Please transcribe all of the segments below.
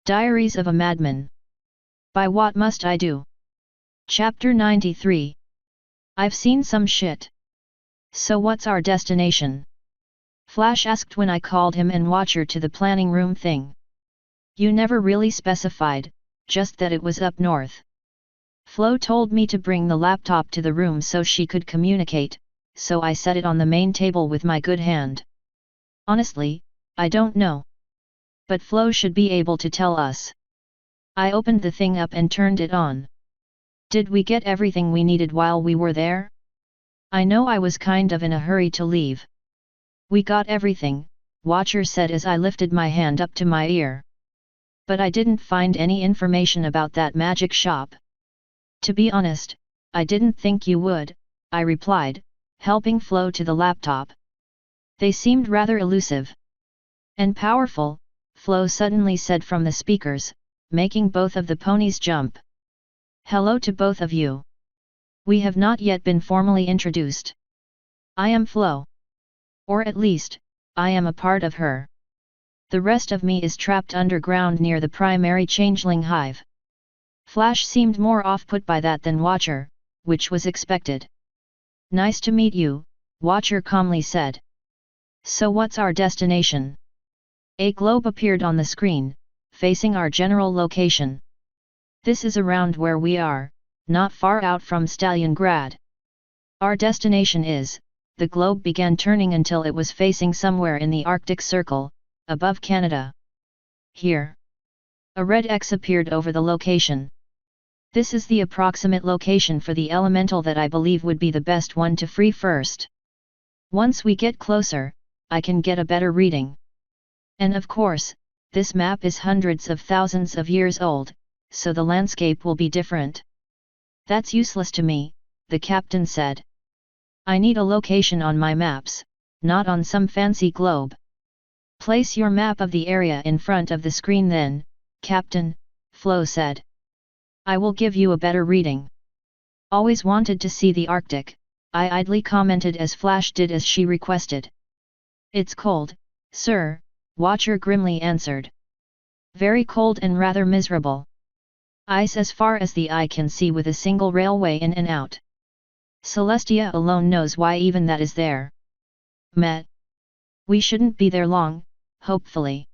Diaries of a Madman. By What Must I Do? Chapter 93. I've seen some shit. So what's our destination? Flash asked when I called him and Watcher to the planning room thing. You never really specified, just that it was up north. Flo told me to bring the laptop to the room so she could communicate, so I set it on the main table with my good hand. Honestly, I don't know. But Flo should be able to tell us. I opened the thing up and turned it on. Did we get everything we needed while we were there? I know I was kind of in a hurry to leave. We got everything, Watcher said as I lifted my hand up to my ear. But I didn't find any information about that magic shop. To be honest, I didn't think you would, I replied, helping Flo to the laptop. They seemed rather elusive. And powerful, Flo suddenly said from the speakers, making both of the ponies jump. Hello to both of you. We have not yet been formally introduced. I am Flo. Or at least, I am a part of her. The rest of me is trapped underground near the primary changeling hive. Flash seemed more off-put by that than Watcher, which was expected. Nice to meet you, Watcher calmly said. So what's our destination? A globe appeared on the screen, facing our general location. This is around where we are, not far out from Stalingrad. Our destination is, the globe began turning until it was facing somewhere in the Arctic Circle, above Canada. Here. A red X appeared over the location. This is the approximate location for the elemental that I believe would be the best one to free first. Once we get closer, I can get a better reading. And of course, this map is hundreds of thousands of years old, so the landscape will be different. That's useless to me, the captain said. I need a location on my maps, not on some fancy globe. Place your map of the area in front of the screen then, Captain, Flo said. I will give you a better reading. Always wanted to see the Arctic, I idly commented as Flash did as she requested. It's cold, sir, Watcher grimly answered. Very cold and rather miserable. Ice as far as the eye can see with a single railway in and out. Celestia alone knows why even that is there. Meh. We shouldn't be there long, hopefully.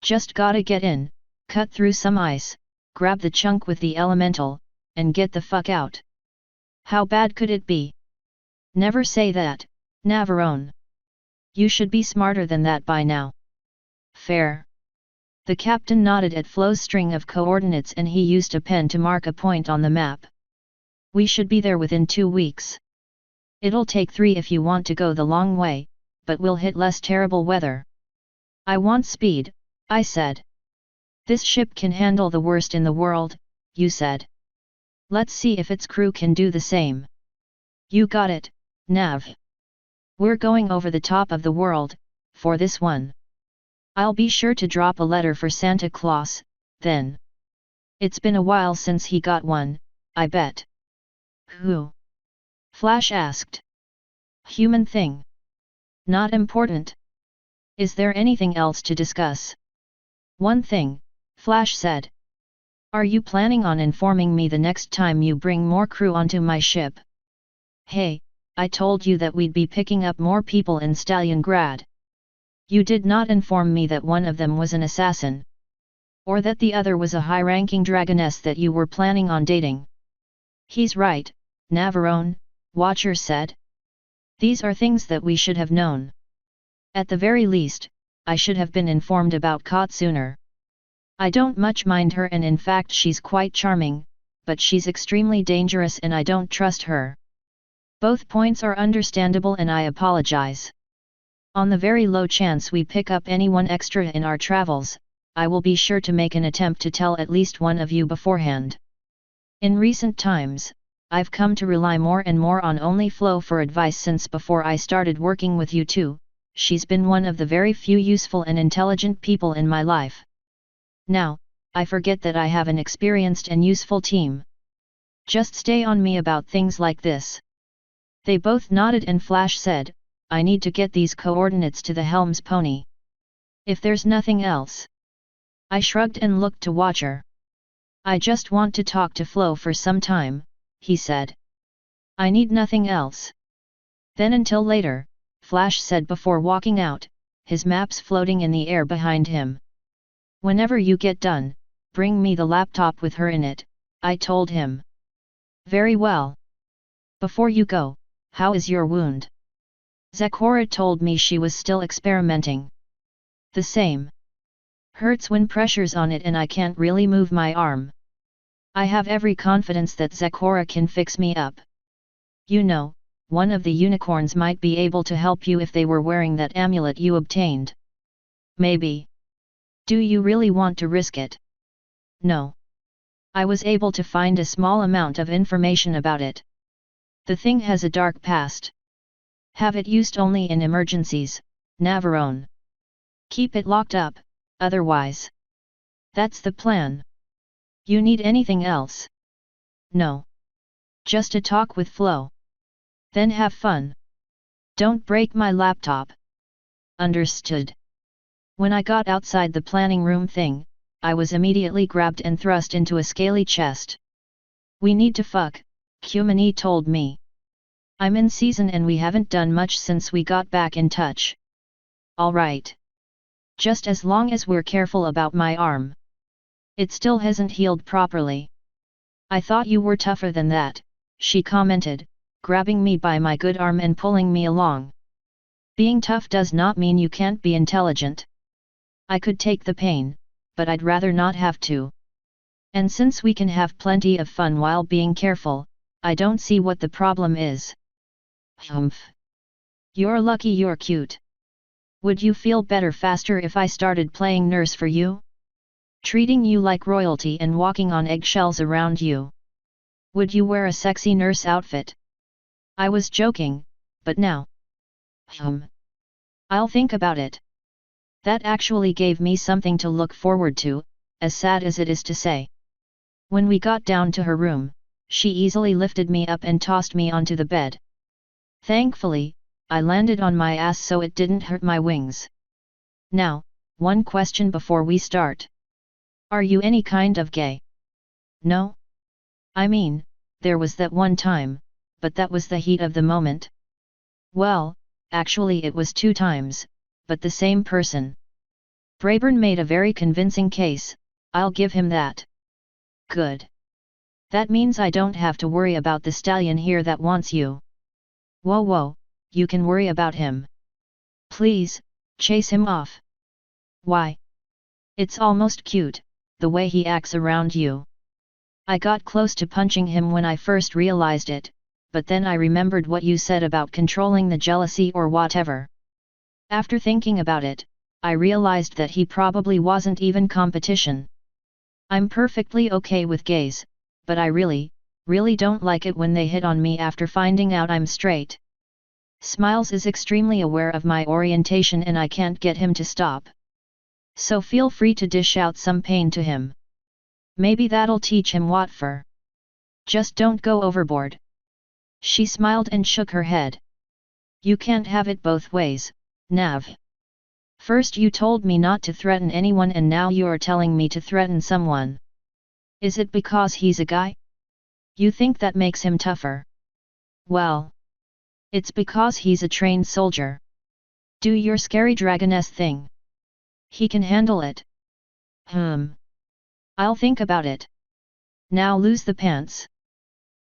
Just gotta get in, cut through some ice, grab the chunk with the elemental, and get the fuck out. How bad could it be? Never say that, Navarone. You should be smarter than that by now. Fair. The captain nodded at Flo's string of coordinates and he used a pen to mark a point on the map. We should be there within 2 weeks. It'll take 3 if you want to go the long way, but we'll hit less terrible weather. I want speed, I said. This ship can handle the worst in the world, you said. Let's see if its crew can do the same. You got it, Nav. We're going over the top of the world, for this one. I'll be sure to drop a letter for Santa Claus, then. It's been a while since he got one, I bet. Who? Flash asked. Human thing. Not important. Is there anything else to discuss? One thing, Flash said. Are you planning on informing me the next time you bring more crew onto my ship? Hey, I told you that we'd be picking up more people in Stalingrad. You did not inform me that one of them was an assassin. Or that the other was a high-ranking dragoness that you were planning on dating. He's right, Navarone, Watcher said. These are things that we should have known. At the very least, I should have been informed about Kot sooner. I don't much mind her and in fact she's quite charming, but she's extremely dangerous and I don't trust her. Both points are understandable and I apologize. On the very low chance we pick up anyone extra in our travels, I will be sure to make an attempt to tell at least one of you beforehand. In recent times, I've come to rely more and more on only Flo for advice since before I started working with you two, she's been one of the very few useful and intelligent people in my life. Now, I forget that I have an experienced and useful team. Just stay on me about things like this. They both nodded and Flash said, I need to get these coordinates to the Helm's pony. If there's nothing else. I shrugged and looked to Watcher. I just want to talk to Flo for some time, he said. I need nothing else. Then until later, Flash said before walking out, his maps floating in the air behind him. Whenever you get done, bring me the laptop with her in it, I told him. Very well. Before you go, how is your wound? Zecora told me she was still experimenting. The same. Hurts when pressure's on it and I can't really move my arm. I have every confidence that Zecora can fix me up. You know, one of the unicorns might be able to help you if they were wearing that amulet you obtained. Maybe. Do you really want to risk it? No. I was able to find a small amount of information about it. The thing has a dark past. Have it used only in emergencies, Navarone. Keep it locked up, otherwise. That's the plan. You need anything else? No. Just a talk with Flo. Then have fun. Don't break my laptop. Understood. When I got outside the planning room thing, I was immediately grabbed and thrust into a scaly chest. We need to fuck, Kumani told me. I'm in season and we haven't done much since we got back in touch. Alright. Just as long as we're careful about my arm. It still hasn't healed properly. I thought you were tougher than that, she commented, grabbing me by my good arm and pulling me along. Being tough does not mean you can't be intelligent. I could take the pain, but I'd rather not have to. And since we can have plenty of fun while being careful, I don't see what the problem is. Humph. You're lucky you're cute. Would you feel better faster if I started playing nurse for you? Treating you like royalty and walking on eggshells around you. Would you wear a sexy nurse outfit? I was joking, but now. I'll think about it. That actually gave me something to look forward to, as sad as it is to say. When we got down to her room, she easily lifted me up and tossed me onto the bed. Thankfully, I landed on my ass so it didn't hurt my wings. Now, one question before we start. Are you any kind of gay? No? I mean, there was that one time, but that was the heat of the moment. Well, actually it was 2 times, but the same person. Brayburn made a very convincing case, I'll give him that. Good. That means I don't have to worry about the stallion here that wants you. Whoa, you can worry about him. Please, chase him off. Why? It's almost cute, the way he acts around you. I got close to punching him when I first realized it, but then I remembered what you said about controlling the jealousy or whatever. After thinking about it, I realized that he probably wasn't even competition. I'm perfectly okay with gays, but I really don't like it when they hit on me after finding out I'm straight. Smiles is extremely aware of my orientation and I can't get him to stop. So feel free to dish out some pain to him. Maybe that'll teach him what for. Just don't go overboard. She smiled and shook her head. You can't have it both ways, Nav. First you told me not to threaten anyone and now you're telling me to threaten someone. Is it because he's a guy? You think that makes him tougher? Well, it's because he's a trained soldier. Do your scary dragoness thing. He can handle it. I'll think about it. Now lose the pants.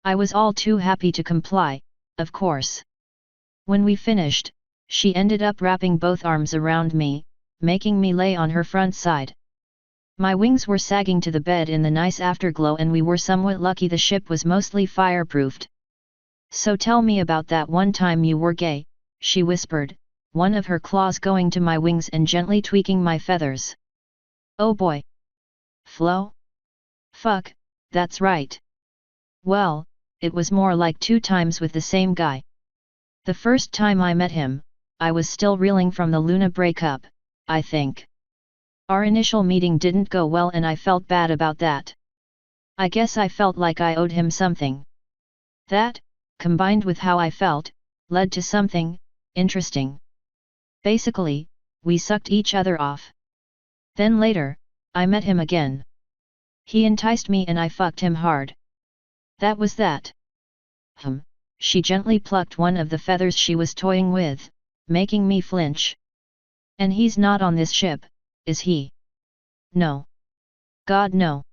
I was all too happy to comply, of course. When we finished, she ended up wrapping both arms around me, making me lay on her front side. My wings were sagging to the bed in the nice afterglow and we were somewhat lucky the ship was mostly fireproofed. So tell me about that one time you were gay, she whispered, one of her claws going to my wings and gently tweaking my feathers. Oh boy. Flo? Fuck, that's right. Well, it was more like 2 times with the same guy. The first time I met him, I was still reeling from the Luna breakup, I think. Our initial meeting didn't go well and I felt bad about that. I guess I felt like I owed him something. That, combined with how I felt, led to something interesting. Basically, we sucked each other off. Then later, I met him again. He enticed me and I fucked him hard. That was that. She gently plucked one of the feathers she was toying with, making me flinch. And he's not on this ship, is he? No. God no.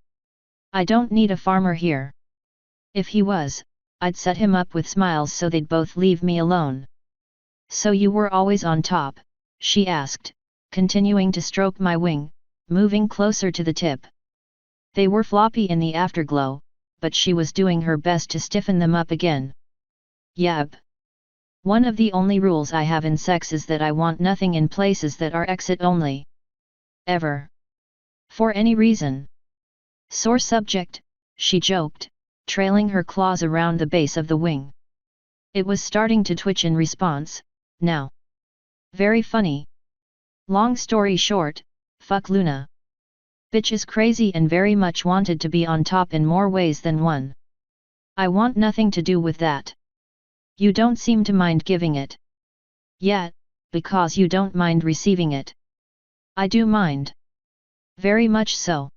I don't need a farmer here. If he was, I'd set him up with smiles so they'd both leave me alone. So you were always on top, she asked, continuing to stroke my wing, moving closer to the tip. They were floppy in the afterglow, but she was doing her best to stiffen them up again. Yep. One of the only rules I have in sex is that I want nothing in places that are exit only. Ever. For any reason. Sore subject, she joked, trailing her claws around the base of the wing. It was starting to twitch in response, now. Very funny. Long story short, fuck Luna. Bitch is crazy and very much wanted to be on top in more ways than one. I want nothing to do with that. You don't seem to mind giving it. Yet, because you don't mind receiving it. I do mind. Very much so.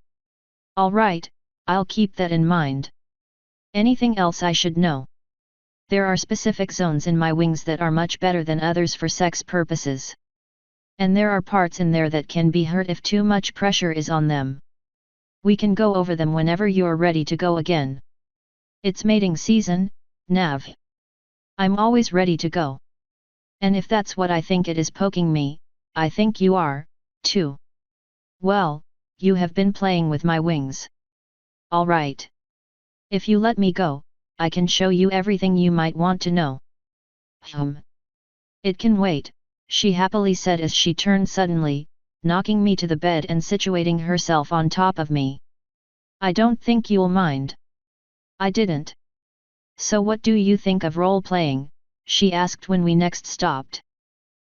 Alright, I'll keep that in mind. Anything else I should know? There are specific zones in my wings that are much better than others for sex purposes. And there are parts in there that can be hurt if too much pressure is on them. We can go over them whenever you're ready to go again. It's mating season, Nav. I'm always ready to go. And if that's what I think it is poking me, I think you are, too. Well, you have been playing with my wings. Alright. If you let me go, I can show you everything you might want to know. It can wait, she happily said as she turned suddenly, knocking me to the bed and situating herself on top of me. I don't think you'll mind. I didn't. So what do you think of role-playing? She asked when we next stopped.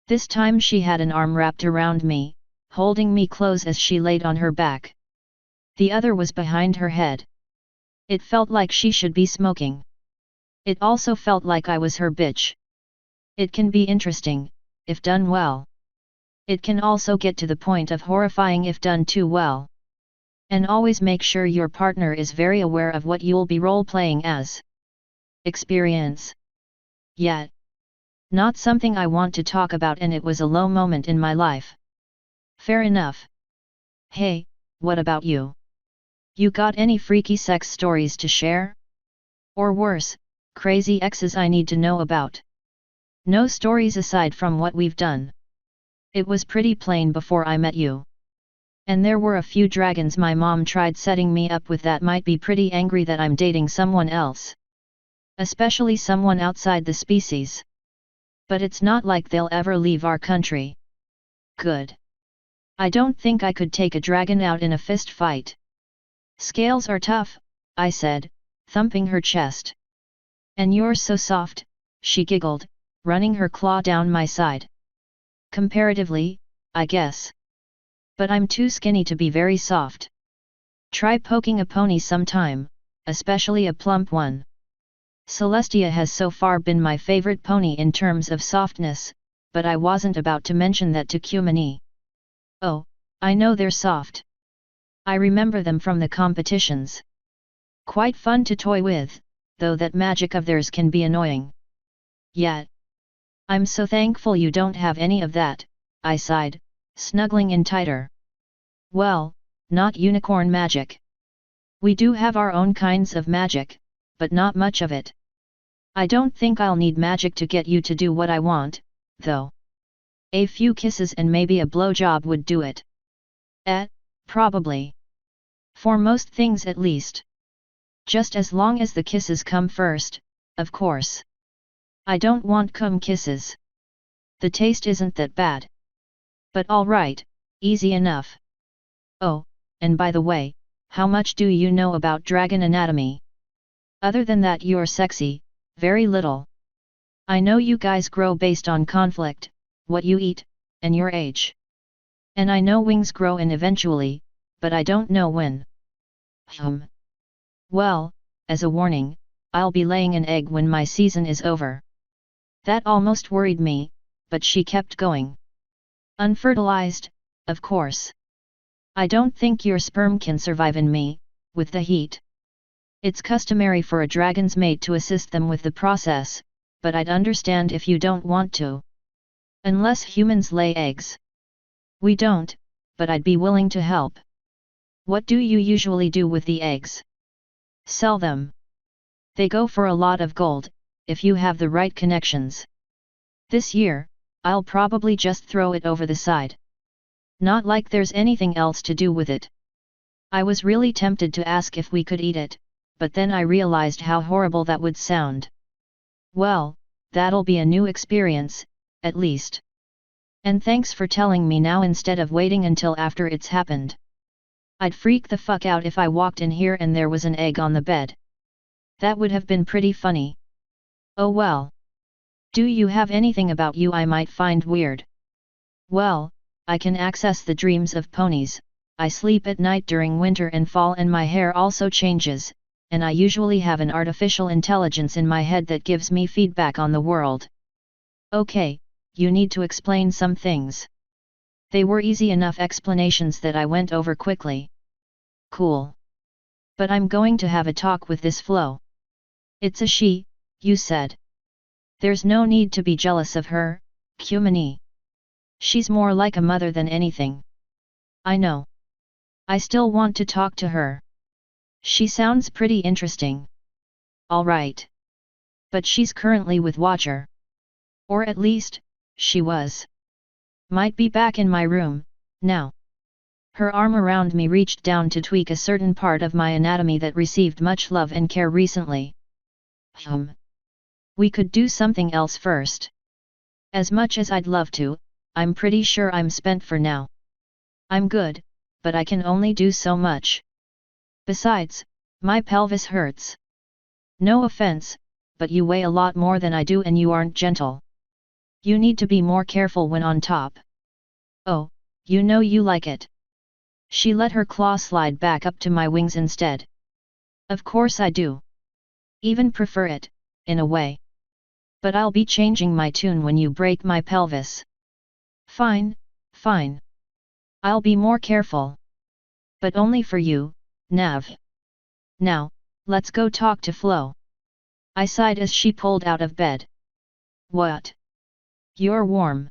This time she had an arm wrapped around me, holding me close as she laid on her back. The other was behind her head. It felt like she should be smoking. It also felt like I was her bitch. It can be interesting, if done well. It can also get to the point of horrifying if done too well. And always make sure your partner is very aware of what you'll be role-playing as. Experience. Yet. Not something I want to talk about, and it was a low moment in my life. Fair enough. Hey, what about you? You got any freaky sex stories to share? Or worse, crazy exes I need to know about? No stories aside from what we've done. It was pretty plain before I met you. And there were a few dragons my mom tried setting me up with that might be pretty angry that I'm dating someone else. Especially someone outside the species. But it's not like they'll ever leave our country. Good. I don't think I could take a dragon out in a fist fight. Scales are tough, I said, thumping her chest. And you're so soft, she giggled, running her claw down my side. Comparatively, I guess. But I'm too skinny to be very soft. Try poking a pony sometime, especially a plump one. Celestia has so far been my favorite pony in terms of softness, but I wasn't about to mention that to Cumini. Oh, I know they're soft. I remember them from the competitions. Quite fun to toy with, though that magic of theirs can be annoying. Yet. I'm so thankful you don't have any of that, I sighed, snuggling in tighter. Well, not unicorn magic. We do have our own kinds of magic, but not much of it. I don't think I'll need magic to get you to do what I want, though. A few kisses and maybe a blowjob would do it. Probably. For most things at least. Just as long as the kisses come first, of course. I don't want cum kisses. The taste isn't that bad. But alright, easy enough. Oh, and by the way, how much do you know about dragon anatomy? Other than that you're sexy, very little. I know you guys grow based on conflict, what you eat, and your age. And I know wings grow in eventually, but I don't know when. Well, as a warning, I'll be laying an egg when my season is over. That almost worried me, but she kept going. Unfertilized, of course. I don't think your sperm can survive in me, with the heat. It's customary for a dragon's mate to assist them with the process, but I'd understand if you don't want to. Unless humans lay eggs. We don't, but I'd be willing to help. What do you usually do with the eggs? Sell them. They go for a lot of gold, if you have the right connections. This year, I'll probably just throw it over the side. Not like there's anything else to do with it. I was really tempted to ask if we could eat it, but then I realized how horrible that would sound. Well, that'll be a new experience, at least. And thanks for telling me now instead of waiting until after it's happened. I'd freak the fuck out if I walked in here and there was an egg on the bed. That would have been pretty funny. Oh well. Do you have anything about you I might find weird? Well, I can access the dreams of ponies, I sleep at night during winter and fall and my hair also changes, and I usually have an artificial intelligence in my head that gives me feedback on the world. Okay, you need to explain some things. They were easy enough explanations that I went over quickly. Cool. But I'm going to have a talk with this Flo. It's a she, you said. There's no need to be jealous of her, Kumini. She's more like a mother than anything. I know. I still want to talk to her. She sounds pretty interesting. Alright. But she's currently with Watcher. Or at least, she was. Might be back in my room, now. Her arm around me reached down to tweak a certain part of my anatomy that received much love and care recently. We could do something else first. As much as I'd love to, I'm pretty sure I'm spent for now. I'm good, but I can only do so much. Besides, my pelvis hurts. No offense, but you weigh a lot more than I do and you aren't gentle. You need to be more careful when on top. Oh, you know you like it. She let her claw slide back up to my wings instead. Of course I do. Even prefer it, in a way. But I'll be changing my tune when you break my pelvis. Fine, fine. I'll be more careful. But only for you, Nav. Now, let's go talk to Flo. I sighed as she pulled out of bed. What? You're warm.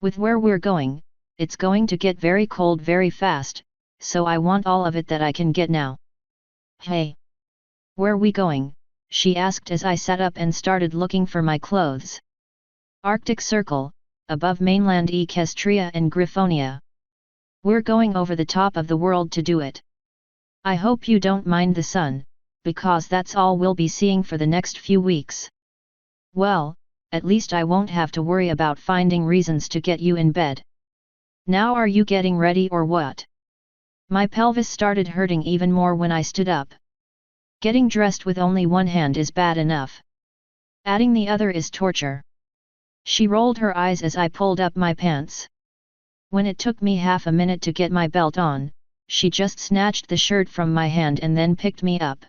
With where we're going, it's going to get very cold very fast, so I want all of it that I can get now. Hey. Where we going? She asked as I sat up and started looking for my clothes. Arctic Circle, above mainland Equestria and Griffonia. We're going over the top of the world to do it. I hope you don't mind the sun, because that's all we'll be seeing for the next few weeks. Well, at least I won't have to worry about finding reasons to get you in bed. Now are you getting ready or what? My pelvis started hurting even more when I stood up. Getting dressed with only one hand is bad enough. Adding the other is torture. She rolled her eyes as I pulled up my pants. When it took me half a minute to get my belt on, she just snatched the shirt from my hand and then picked me up.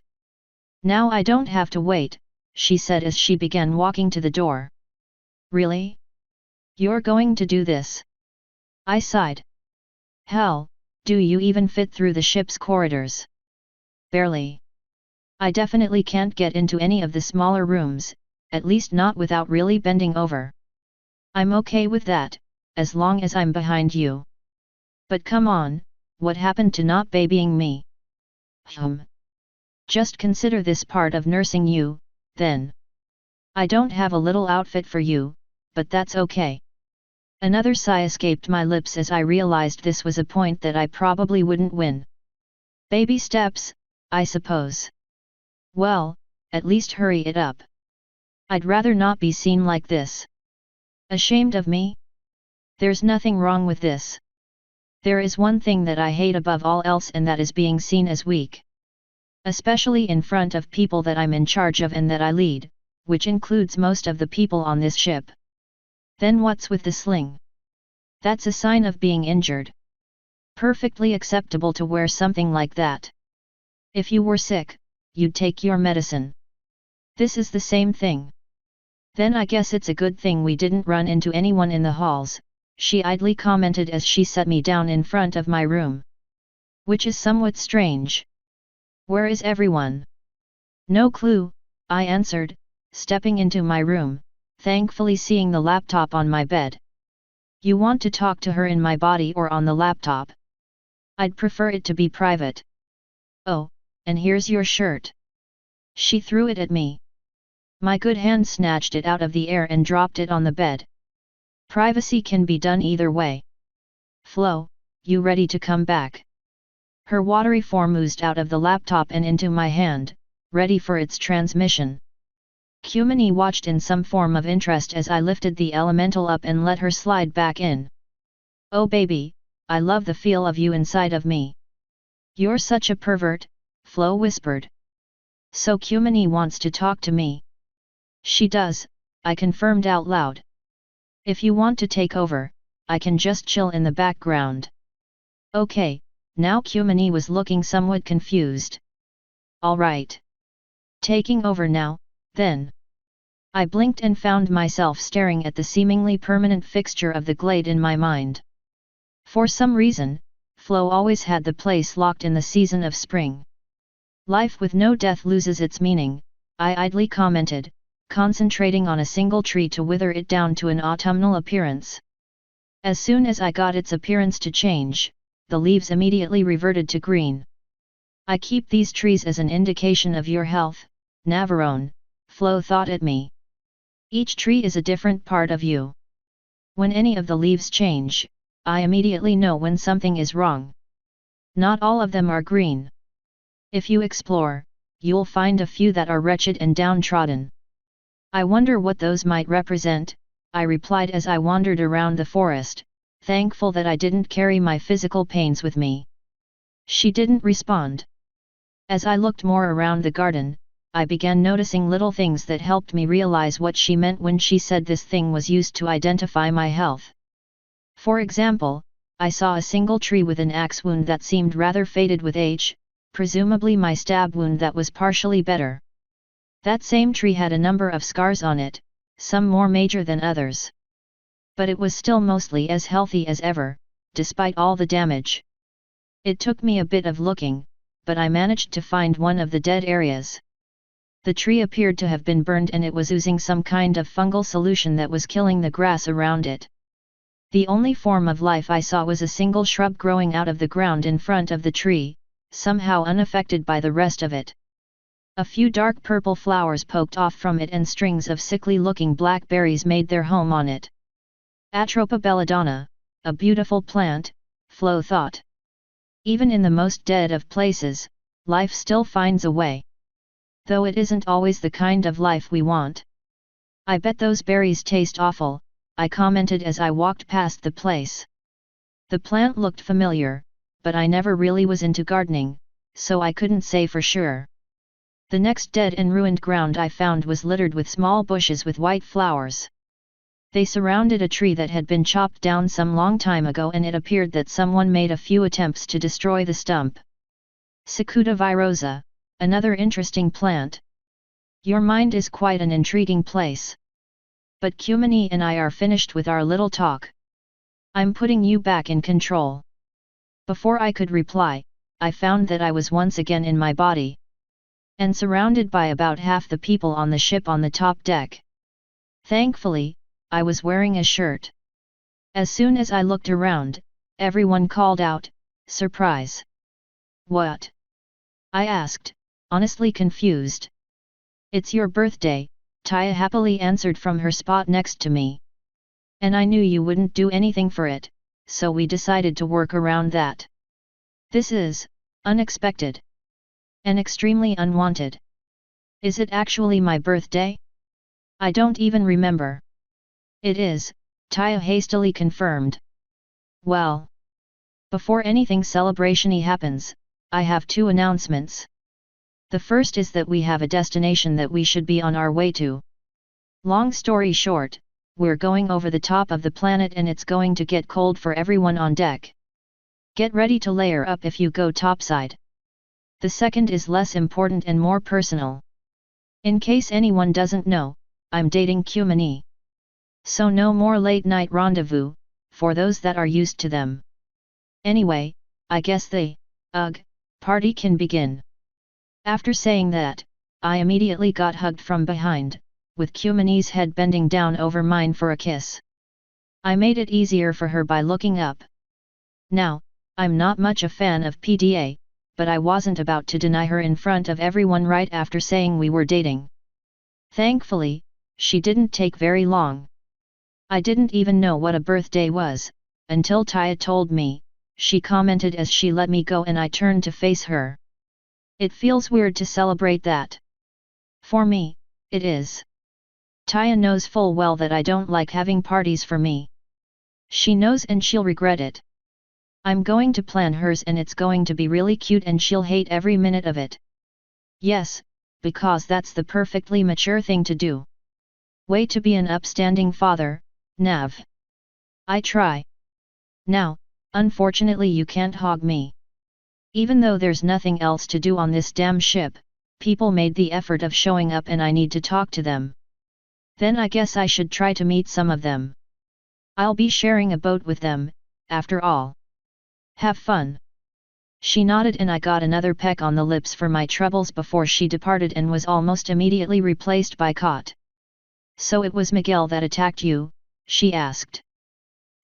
Now I don't have to wait, she said as she began walking to the door. Really? You're going to do this? I sighed. Hell, do you even fit through the ship's corridors? Barely. I definitely can't get into any of the smaller rooms, at least not without really bending over. I'm okay with that, as long as I'm behind you. But come on, what happened to not babying me? Just consider this part of nursing you, then. I don't have a little outfit for you, but that's okay. Another sigh escaped my lips as I realized this was a point that I probably wouldn't win. Baby steps, I suppose. Well, at least hurry it up. I'd rather not be seen like this. Ashamed of me? There's nothing wrong with this. There is one thing that I hate above all else, and that is being seen as weak. Especially in front of people that I'm in charge of and that I lead, which includes most of the people on this ship. Then what's with the sling? That's a sign of being injured. Perfectly acceptable to wear something like that. If you were sick, you'd take your medicine. This is the same thing. Then I guess it's a good thing we didn't run into anyone in the halls, she idly commented as she set me down in front of my room. which is somewhat strange. Where is everyone? No clue, I answered, stepping into my room, thankfully seeing the laptop on my bed. You want to talk to her in my body or on the laptop? I'd prefer it to be private. Oh, and here's your shirt. She threw it at me. My good hand snatched it out of the air and dropped it on the bed. Privacy can be done either way. Flo, you ready to come back? Her watery form oozed out of the laptop and into my hand, ready for its transmission. Kumini watched in some form of interest as I lifted the elemental up and let her slide back in. Oh baby, I love the feel of you inside of me. You're such a pervert, Flo whispered. So Kumini wants to talk to me. She does, I confirmed out loud. If you want to take over, I can just chill in the background. Okay, now Kumini was looking somewhat confused. Alright. Taking over now, then. I blinked and found myself staring at the seemingly permanent fixture of the glade in my mind. For some reason, Flo always had the place locked in the season of spring. Life with no death loses its meaning, I idly commented, concentrating on a single tree to wither it down to an autumnal appearance. As soon as I got its appearance to change, the leaves immediately reverted to green. I keep these trees as an indication of your health, Navarone, Flo thought at me. Each tree is a different part of you. When any of the leaves change, I immediately know when something is wrong. Not all of them are green. If you explore, you'll find a few that are wretched and downtrodden. I wonder what those might represent, I replied as I wandered around the forest, thankful that I didn't carry my physical pains with me. She didn't respond. As I looked more around the garden, I began noticing little things that helped me realize what she meant when she said this thing was used to identify my health. For example, I saw a single tree with an axe wound that seemed rather faded with age, presumably my stab wound that was partially better. That same tree had a number of scars on it, some more major than others. But it was still mostly as healthy as ever, despite all the damage. It took me a bit of looking, but I managed to find one of the dead areas. The tree appeared to have been burned and it was oozing some kind of fungal solution that was killing the grass around it. The only form of life I saw was a single shrub growing out of the ground in front of the tree, somehow unaffected by the rest of it. A few dark purple flowers poked off from it and strings of sickly-looking black berries made their home on it. Atropa belladonna, a beautiful plant, Flo thought. Even in the most dead of places, life still finds a way. Though it isn't always the kind of life we want. I bet those berries taste awful, I commented as I walked past the place. The plant looked familiar, but I never really was into gardening, so I couldn't say for sure. The next dead and ruined ground I found was littered with small bushes with white flowers. They surrounded a tree that had been chopped down some long time ago and it appeared that someone made a few attempts to destroy the stump. Cicuta virosa, another interesting plant. Your mind is quite an intriguing place. But Kumini and I are finished with our little talk. I'm putting you back in control. Before I could reply, I found that I was once again in my body. And surrounded by about half the people on the ship on the top deck. Thankfully, I was wearing a shirt. As soon as I looked around, everyone called out, "Surprise!" "What?" I asked, honestly confused. "It's your birthday," Taya happily answered from her spot next to me. "And I knew you wouldn't do anything for it, so we decided to work around that. This is unexpected. And extremely unwanted. Is it actually my birthday? I don't even remember." "It is," Taya hastily confirmed. "Well. Before anything celebration-y happens, I have two announcements. The first is that we have a destination that we should be on our way to. Long story short, we're going over the top of the planet and it's going to get cold for everyone on deck. Get ready to layer up if you go topside. The second is less important and more personal. In case anyone doesn't know, I'm dating Kumini. So no more late-night rendezvous, for those that are used to them. Anyway, I guess the Ugh, party can begin. After saying that, I immediately got hugged from behind, with Kumani's head bending down over mine for a kiss. I made it easier for her by looking up. Now, I'm not much a fan of PDA, but I wasn't about to deny her in front of everyone right after saying we were dating. Thankfully, she didn't take very long. I didn't even know what a birthday was, until Taya told me, she commented as she let me go and I turned to face her. It feels weird to celebrate that. For me, it is. Taya knows full well that I don't like having parties for me. She knows and she'll regret it. I'm going to plan hers and it's going to be really cute and she'll hate every minute of it. Yes, because that's the perfectly mature thing to do. Way to be an upstanding father, Nav. I try. Now, unfortunately you can't hog me. Even though there's nothing else to do on this damn ship, people made the effort of showing up and I need to talk to them. Then I guess I should try to meet some of them. I'll be sharing a boat with them, after all. Have fun. She nodded and I got another peck on the lips for my troubles before she departed and was almost immediately replaced by Kot. So it was Miguel that attacked you, she asked.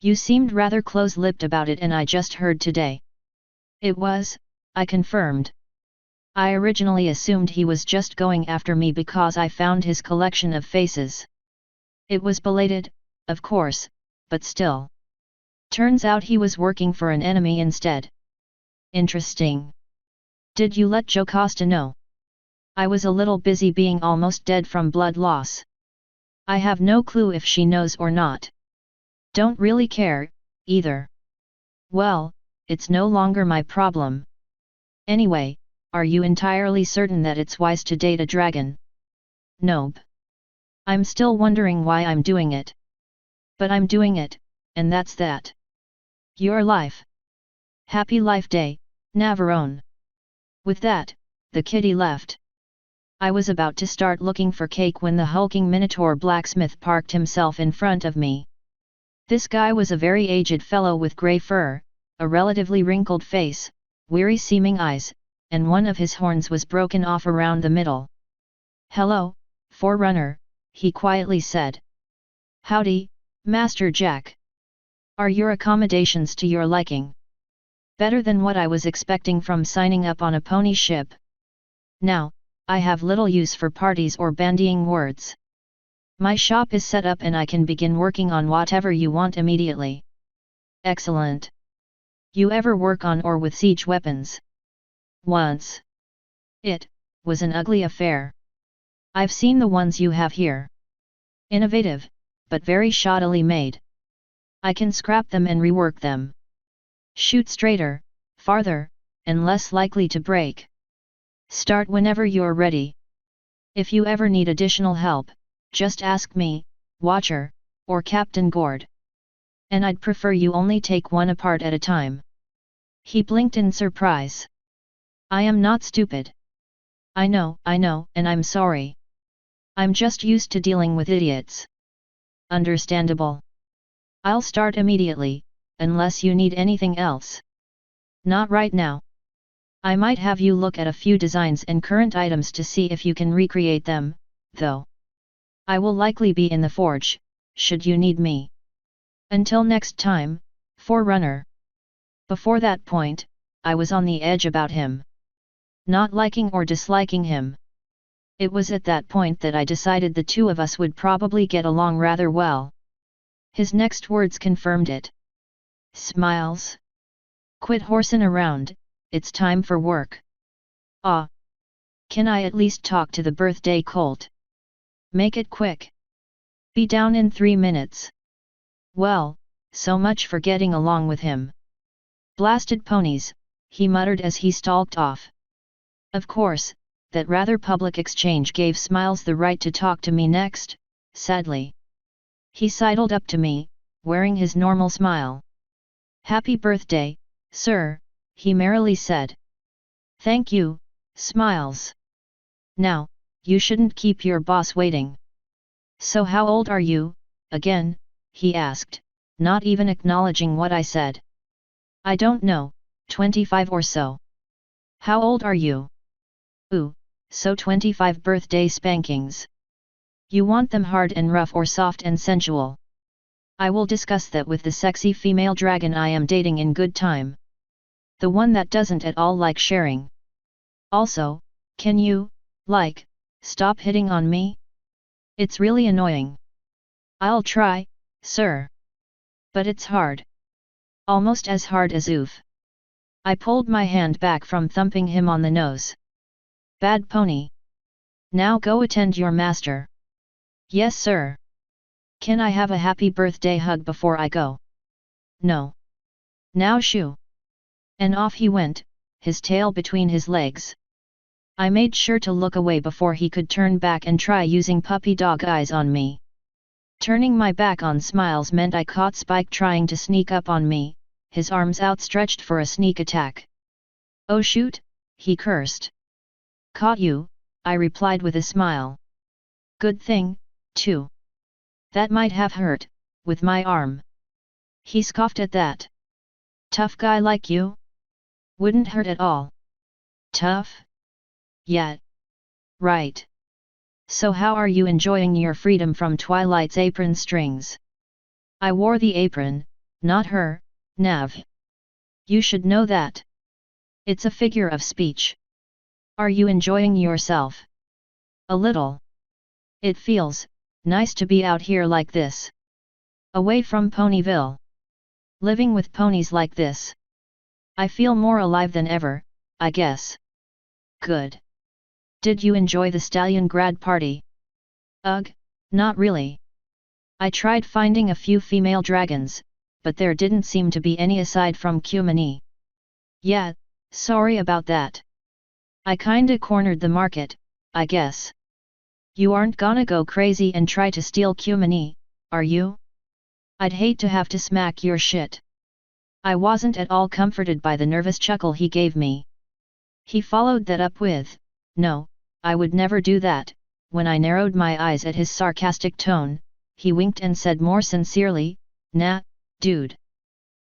You seemed rather close-lipped about it and I just heard today. It was, I confirmed. I originally assumed he was just going after me because I found his collection of faces. It was belated, of course, but still. Turns out he was working for an enemy instead. Interesting. Did you let Jocasta know? I was a little busy being almost dead from blood loss. I have no clue if she knows or not. Don't really care, either. Well, it's no longer my problem. Anyway, are you entirely certain that it's wise to date a dragon? Nope. I'm still wondering why I'm doing it. But I'm doing it, and that's that. Your life. Happy Life Day, Navarone. With that, the kitty left. I was about to start looking for cake when the hulking Minotaur blacksmith parked himself in front of me. This guy was a very aged fellow with grey fur, a relatively wrinkled face, weary-seeming eyes, and one of his horns was broken off around the middle. Hello, Forerunner, he quietly said. Howdy, Master Jack. Are your accommodations to your liking? Better than what I was expecting from signing up on a pony ship. Now, I have little use for parties or bandying words. My shop is set up and I can begin working on whatever you want immediately. Excellent. You ever work on or with siege weapons? Once. It was an ugly affair. I've seen the ones you have here. Innovative, but very shoddily made. I can scrap them and rework them. Shoot straighter, farther, and less likely to break. Start whenever you're ready. If you ever need additional help, just ask me, Watcher, or Captain Gord. And I'd prefer you only take one apart at a time. He blinked in surprise. I am not stupid. I know, and I'm sorry. I'm just used to dealing with idiots. Understandable. I'll start immediately, unless you need anything else. Not right now. I might have you look at a few designs and current items to see if you can recreate them, though. I will likely be in the forge, should you need me. Until next time, Forerunner. Before that point, I was on the edge about him. Not liking or disliking him. It was at that point that I decided the two of us would probably get along rather well. His next words confirmed it. Smiles. Quit horsing around, it's time for work. Ah. Can I at least talk to the birthday colt? Make it quick. Be down in 3 minutes. Well, so much for getting along with him. Blasted ponies, he muttered as he stalked off. Of course, that rather public exchange gave Smiles the right to talk to me next, sadly. He sidled up to me, wearing his normal smile. Happy birthday, sir, he merrily said. Thank you, Smiles. Now, you shouldn't keep your boss waiting. So how old are you, again, he asked, not even acknowledging what I said. I don't know, 25 or so. How old are you? Ooh, so 25 birthday spankings. You want them hard and rough or soft and sensual? I will discuss that with the sexy female dragon I am dating in good time. The one that doesn't at all like sharing. Also, can you, stop hitting on me? It's really annoying. I'll try, sir. But it's hard. Almost as hard as oof. I pulled my hand back from thumping him on the nose. Bad pony. Now go attend your master. Yes, sir. Can I have a happy birthday hug before I go? No. Now shoo. And off he went, his tail between his legs. I made sure to look away before he could turn back and try using puppy dog eyes on me. Turning my back on Smiles meant I caught Spike trying to sneak up on me, his arms outstretched for a sneak attack. Oh shoot, he cursed. Caught you, I replied with a smile. Good thing, too. That might have hurt, with my arm. He scoffed at that. Tough guy like you? Wouldn't hurt at all. Tough? Yeah. Right. So how are you enjoying your freedom from Twilight's apron strings? I wore the apron, not her, Nav. You should know that. It's a figure of speech. Are you enjoying yourself? A little. It feels nice to be out here like this. Away from Ponyville. Living with ponies like this. I feel more alive than ever, I guess. Good. Did you enjoy the stallion grad party? Ugh, not really. I tried finding a few female dragons, but there didn't seem to be any aside from Cumini. Yeah, sorry about that. I kinda cornered the market, I guess. You aren't gonna go crazy and try to steal Cumini, are you? I'd hate to have to smack your shit. I wasn't at all comforted by the nervous chuckle he gave me. He followed that up with, no, I would never do that. When I narrowed my eyes at his sarcastic tone, he winked and said more sincerely, nah, dude.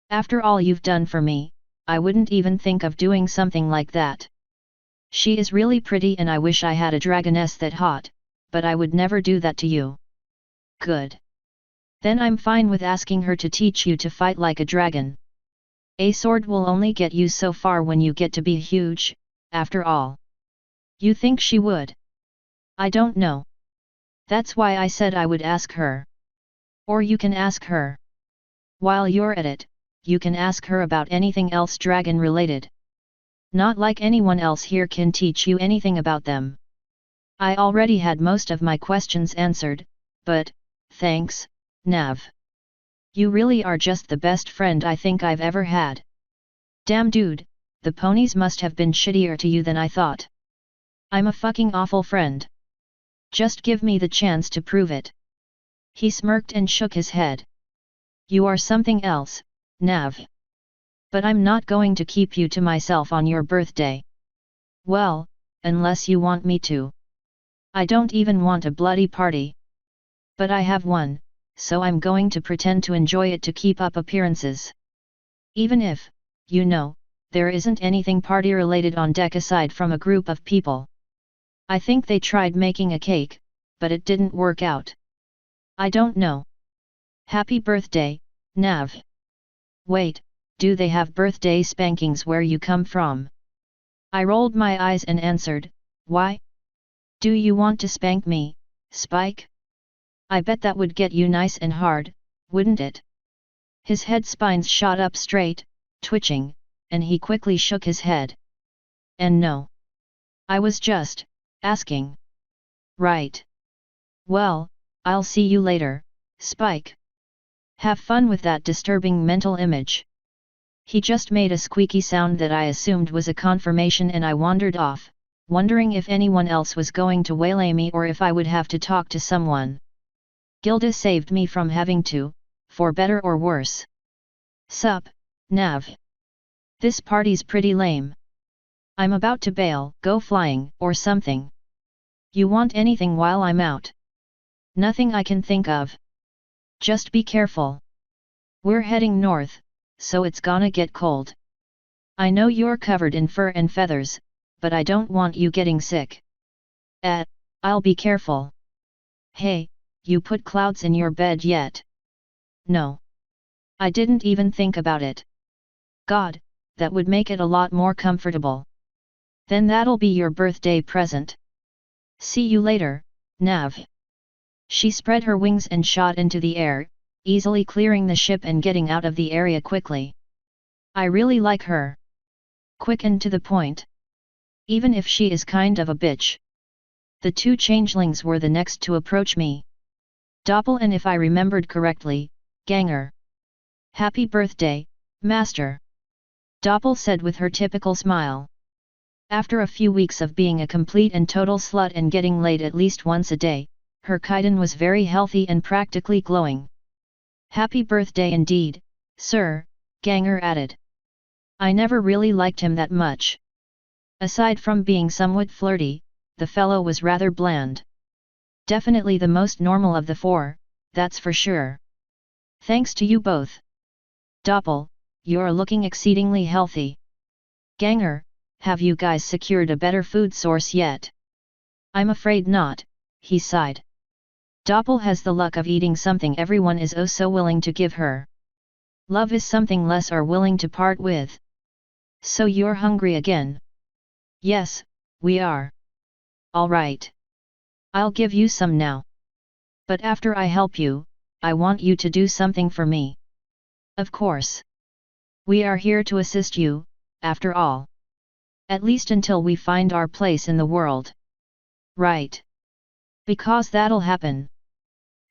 After all you've done for me, I wouldn't even think of doing something like that. She is really pretty and I wish I had a dragoness that hot, but I would never do that to you. Good. Then I'm fine with asking her to teach you to fight like a dragon. A sword will only get you so far when you get to be huge, after all. You think she would? I don't know. That's why I said I would ask her. Or you can ask her. While you're at it, you can ask her about anything else dragon related. Not like anyone else here can teach you anything about them. I already had most of my questions answered, but, thanks, Nav. You really are just the best friend I think I've ever had. Damn dude, the ponies must have been shittier to you than I thought. I'm a fucking awful friend. Just give me the chance to prove it. He smirked and shook his head. You are something else, Nav. But I'm not going to keep you to myself on your birthday. Well, unless you want me to. I don't even want a bloody party. But I have one, so I'm going to pretend to enjoy it to keep up appearances. Even if, you know, there isn't anything party related on deck aside from a group of people. I think they tried making a cake, but it didn't work out. I don't know. Happy birthday, Nav. Wait, do they have birthday spankings where you come from? I rolled my eyes and answered, why? Do you want to spank me, Spike? I bet that would get you nice and hard, wouldn't it? His head spines shot up straight, twitching, and he quickly shook his head. And no. I was just asking. Right. Well, I'll see you later, Spike. Have fun with that disturbing mental image. He just made a squeaky sound that I assumed was a confirmation and I wandered off, wondering if anyone else was going to waylay me or if I would have to talk to someone. Gilda saved me from having to, for better or worse. Sup, Nav. This party's pretty lame. I'm about to bail, go flying, or something. You want anything while I'm out? Nothing I can think of. Just be careful. We're heading north, so it's gonna get cold. I know you're covered in fur and feathers, but I don't want you getting sick. I'll be careful. Hey, you put clouds in your bed yet? No. I didn't even think about it. God, that would make it a lot more comfortable. Then that'll be your birthday present. See you later, Nav. She spread her wings and shot into the air, easily clearing the ship and getting out of the area quickly. I really like her. Quick and to the point. Even if she is kind of a bitch. The two changelings were the next to approach me. Doppel and if I remembered correctly, Ganger. Happy birthday, Master. Doppel said with her typical smile. After a few weeks of being a complete and total slut and getting laid at least once a day, her Kaiden was very healthy and practically glowing. Happy birthday indeed, sir, Ganger added. I never really liked him that much. Aside from being somewhat flirty, the fellow was rather bland. Definitely the most normal of the four, that's for sure. Thanks to you both. Doppel, you're looking exceedingly healthy. Ganger, have you guys secured a better food source yet? I'm afraid not, he sighed. Doppel has the luck of eating something everyone is oh so willing to give her. Love is something less are willing to part with. So you're hungry again? Yes, we are. All right. I'll give you some now. But after I help you, I want you to do something for me. Of course. We are here to assist you, after all. At least until we find our place in the world. Right. Because that'll happen.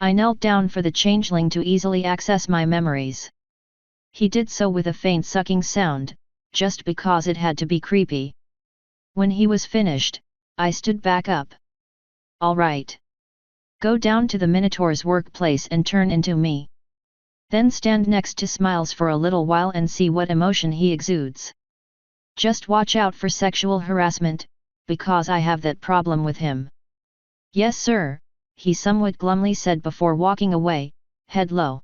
I knelt down for the changeling to easily access my memories. He did so with a faint sucking sound, just because it had to be creepy. When he was finished, I stood back up. All right. Go down to the Minotaur's workplace and turn into me. Then stand next to Smiles for a little while and see what emotion he exudes. Just watch out for sexual harassment, because I have that problem with him. Yes sir, he somewhat glumly said before walking away, head low.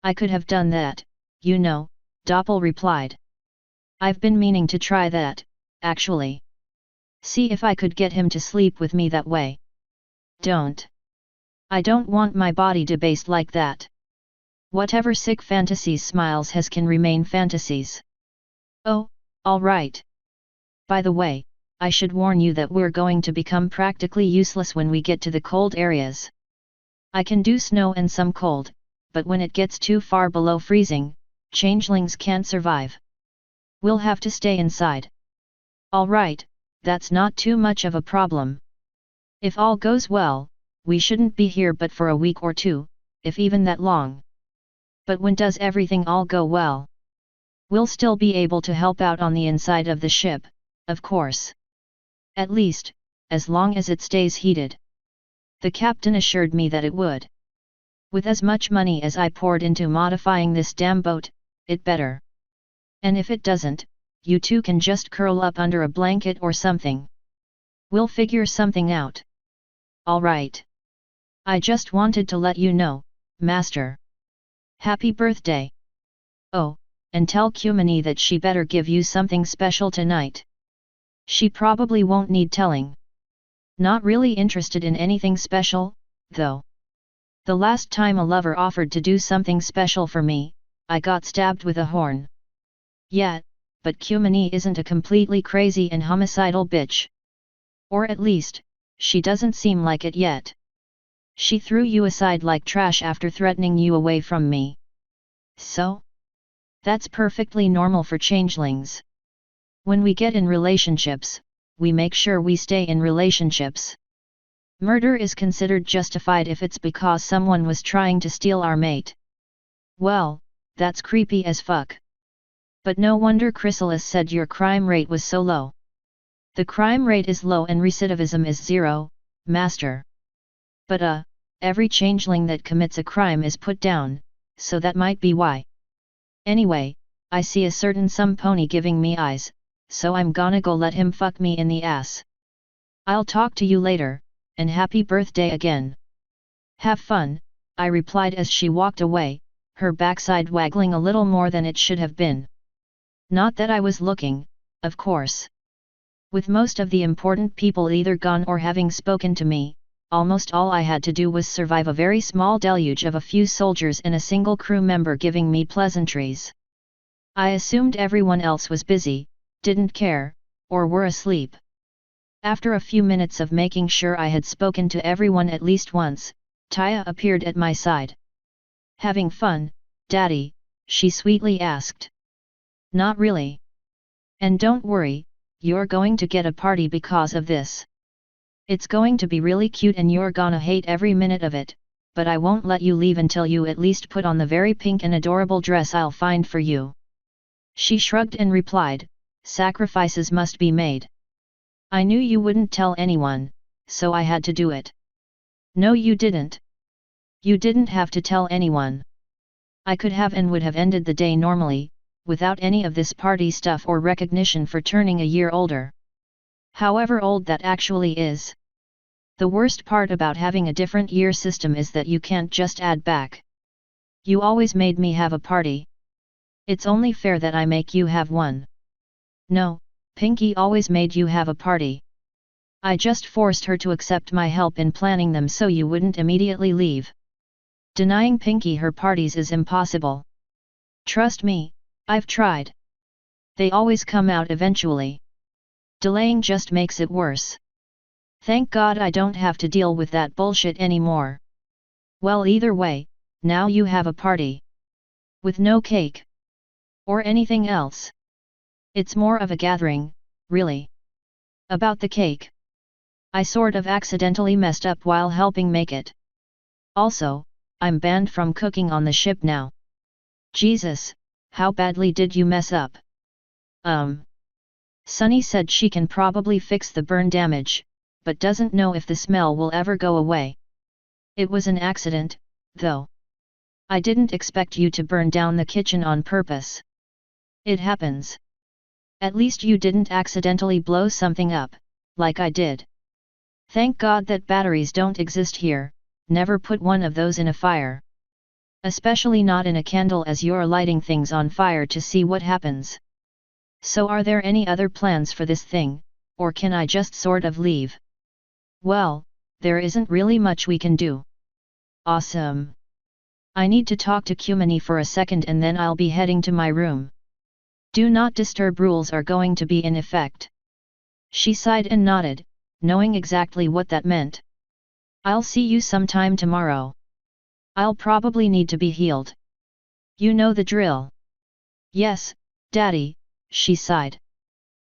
I could have done that, you know, Doppel replied. I've been meaning to try that, actually. See if I could get him to sleep with me that way. Don't. I don't want my body debased like that. Whatever sick fantasies Smiles has can remain fantasies. Oh, all right. By the way, I should warn you that we're going to become practically useless when we get to the cold areas. I can do snow and some cold, but when it gets too far below freezing, changelings can't survive. We'll have to stay inside. All right, that's not too much of a problem. If all goes well, we shouldn't be here but for a week or two, if even that long. But when does everything all go well? We'll still be able to help out on the inside of the ship, of course. At least, as long as it stays heated. The captain assured me that it would. With as much money as I poured into modifying this damn boat, it better. And if it doesn't, you two can just curl up under a blanket or something. We'll figure something out. All right. I just wanted to let you know, Master. Happy birthday. Oh, and tell Cumini that she better give you something special tonight. She probably won't need telling. Not really interested in anything special, though. The last time a lover offered to do something special for me, I got stabbed with a horn. Yeah, but Cumini isn't a completely crazy and homicidal bitch. Or at least, she doesn't seem like it yet. She threw you aside like trash after threatening you away from me. So? That's perfectly normal for changelings. When we get in relationships, we make sure we stay in relationships. Murder is considered justified if it's because someone was trying to steal our mate. Well, that's creepy as fuck. But no wonder Chrysalis said your crime rate was so low. The crime rate is low and recidivism is 0, Master. But every changeling that commits a crime is put down, so that might be why. Anyway, I see a certain some pony giving me eyes, so I'm gonna go let him fuck me in the ass. I'll talk to you later, and happy birthday again. Have fun, I replied as she walked away, her backside waggling a little more than it should have been. Not that I was looking, of course. With most of the important people either gone or having spoken to me, almost all I had to do was survive a very small deluge of a few soldiers and a single crew member giving me pleasantries. I assumed everyone else was busy, didn't care, or were asleep. After a few minutes of making sure I had spoken to everyone at least once, Taya appeared at my side. "Having fun, Daddy?" she sweetly asked. "Not really. And don't worry, you're going to get a party because of this. It's going to be really cute and you're gonna hate every minute of it, but I won't let you leave until you at least put on the very pink and adorable dress I'll find for you." She shrugged and replied, "Sacrifices must be made. I knew you wouldn't tell anyone, so I had to do it." "No, you didn't. You didn't have to tell anyone. I could have and would have ended the day normally, without any of this party stuff or recognition for turning a year older. However old that actually is. The worst part about having a different year system is that you can't just add back. You always made me have a party. It's only fair that I make you have one." "No, Pinky always made you have a party. I just forced her to accept my help in planning them so you wouldn't immediately leave. Denying Pinky her parties is impossible. Trust me, I've tried. They always come out eventually. Delaying just makes it worse. Thank God I don't have to deal with that bullshit anymore. Well, either way, now you have a party. With no cake. Or anything else. It's more of a gathering, really. About the cake. I sort of accidentally messed up while helping make it. Also, I'm banned from cooking on the ship now." "Jesus, how badly did you mess up?" Sunny said she can probably fix the burn damage, but doesn't know if the smell will ever go away. "It was an accident, though. I didn't expect you to burn down the kitchen on purpose. It happens. At least you didn't accidentally blow something up, like I did. Thank God that batteries don't exist here, never put one of those in a fire. Especially not in a candle as you're lighting things on fire to see what happens. So are there any other plans for this thing, or can I just sort of leave?" "Well, there isn't really much we can do." "Awesome. I need to talk to Kumini for a second and then I'll be heading to my room. Do not disturb rules are going to be in effect." She sighed and nodded, knowing exactly what that meant. "I'll see you sometime tomorrow. I'll probably need to be healed. You know the drill." "Yes, Daddy," she sighed.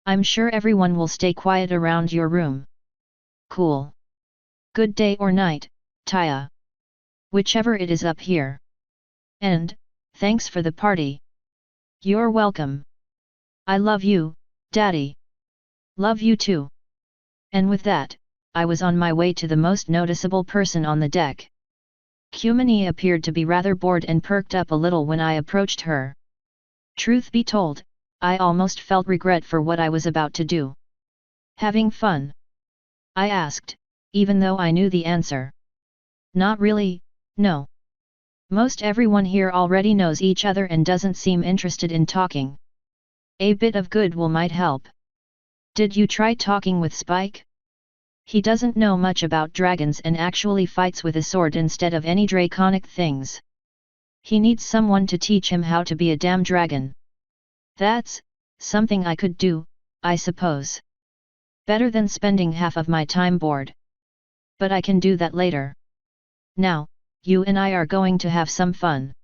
"I'm sure everyone will stay quiet around your room." "Cool. Good day or night, Taya. Whichever it is up here. And, thanks for the party." "You're welcome. I love you, Daddy." "Love you too." And with that, I was on my way to the most noticeable person on the deck. Kumini appeared to be rather bored and perked up a little when I approached her. Truth be told, I almost felt regret for what I was about to do. "Having fun?" I asked, even though I knew the answer. "Not really, no. Most everyone here already knows each other and doesn't seem interested in talking. A bit of goodwill might help." "Did you try talking with Spike? He doesn't know much about dragons and actually fights with a sword instead of any draconic things. He needs someone to teach him how to be a damn dragon." "That's something I could do, I suppose. Better than spending half of my time bored. But I can do that later. Now, you and I are going to have some fun.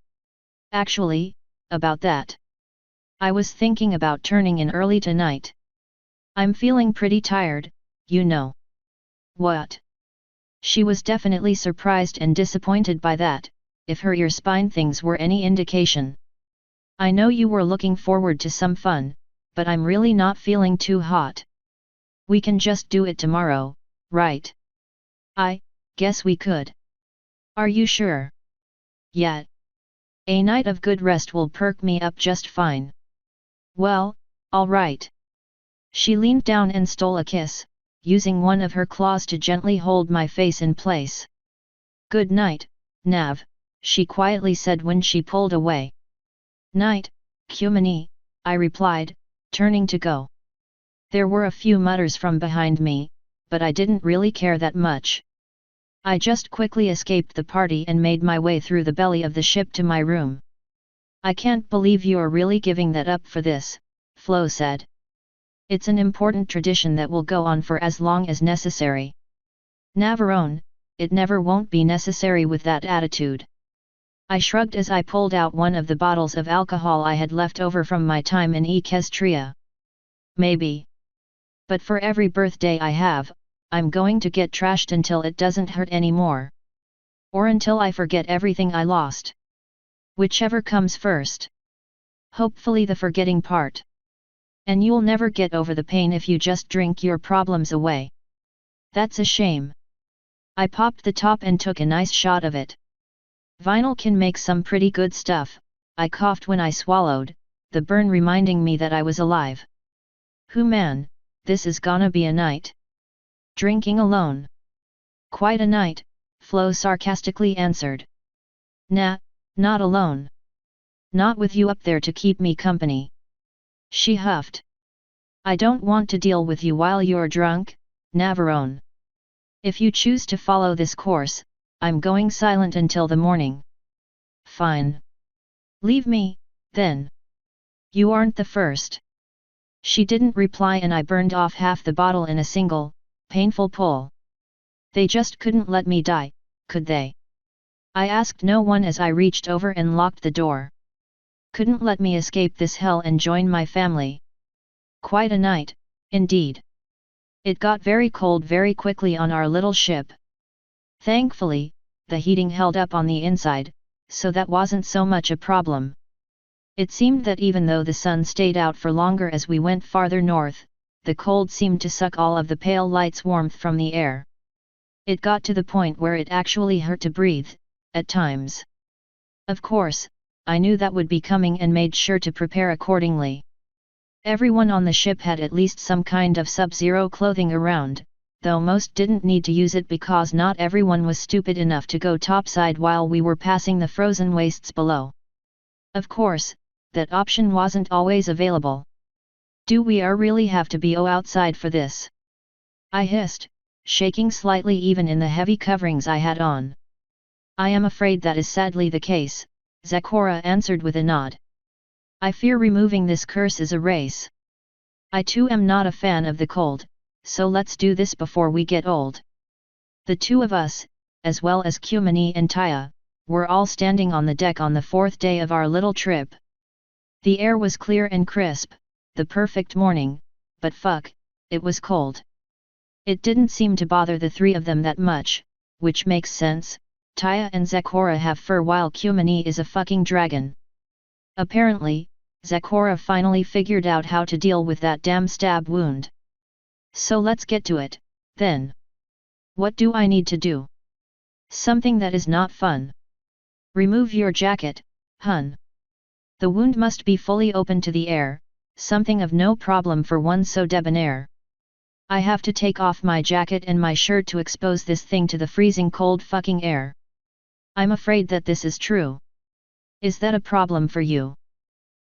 Actually, about that. I was thinking about turning in early tonight. I'm feeling pretty tired, you know." "What?" She was definitely surprised and disappointed by that, if her ear spine things were any indication. "I know you were looking forward to some fun, but I'm really not feeling too hot. We can just do it tomorrow, right?" "I guess we could." "Are you sure?" "Yeah. A night of good rest will perk me up just fine." "Well, all right." She leaned down and stole a kiss, using one of her claws to gently hold my face in place. "Good night, Nav," she quietly said when she pulled away. "Night, Kumini," I replied, turning to go. There were a few mutters from behind me, but I didn't really care that much. I just quickly escaped the party and made my way through the belly of the ship to my room. I can't believe you're really giving that up for this, Flo said. It's an important tradition that will go on for as long as necessary. Navarone, it never won't be necessary with that attitude. I shrugged as I pulled out one of the bottles of alcohol I had left over from my time in Equestria. Maybe. But for every birthday I have, I'm going to get trashed until it doesn't hurt anymore. Or until I forget everything I lost. Whichever comes first. Hopefully the forgetting part. And you'll never get over the pain if you just drink your problems away. That's a shame. I popped the top and took a nice shot of it. Vinyl can make some pretty good stuff, I coughed when I swallowed, the burn reminding me that I was alive. Who man, this is gonna be a night. Drinking alone. Quite a night, Flo sarcastically answered. Nah, not alone. Not with you up there to keep me company. She huffed. I don't want to deal with you while you're drunk, Navarone. If you choose to follow this course, I'm going silent until the morning. Fine. Leave me, then. You aren't the first. She didn't reply and I burned off half the bottle in a single, painful pull. They just couldn't let me die, could they? I asked no one as I reached over and locked the door. Couldn't let me escape this hell and join my family. Quite a night, indeed. It got very cold very quickly on our little ship. Thankfully, the heating held up on the inside, so that wasn't so much a problem. It seemed that even though the sun stayed out for longer as we went farther north, the cold seemed to suck all of the pale light's warmth from the air. It got to the point where it actually hurt to breathe, at times. Of course, I knew that would be coming and made sure to prepare accordingly. Everyone on the ship had at least some kind of sub-zero clothing around, though most didn't need to use it because not everyone was stupid enough to go topside while we were passing the frozen wastes below. Of course, that option wasn't always available. Do we really have to be outside for this? I hissed, shaking slightly even in the heavy coverings I had on. I am afraid that is sadly the case, Zakora answered with a nod. I fear removing this curse is a race. I too am not a fan of the cold, so let's do this before we get old. The two of us, as well as Kumani and Taya, were all standing on the deck on the fourth day of our little trip. The air was clear and crisp, the perfect morning, but fuck, it was cold. It didn't seem to bother the three of them that much, which makes sense. Taya and Zakora have fur while Kumani is a fucking dragon. Apparently, Zakora finally figured out how to deal with that damn stab wound. So let's get to it, then. What do I need to do? Something that is not fun. Remove your jacket, hun. The wound must be fully open to the air, something of no problem for one so debonair. I have to take off my jacket and my shirt to expose this thing to the freezing cold fucking air. I'm afraid that this is true. Is that a problem for you?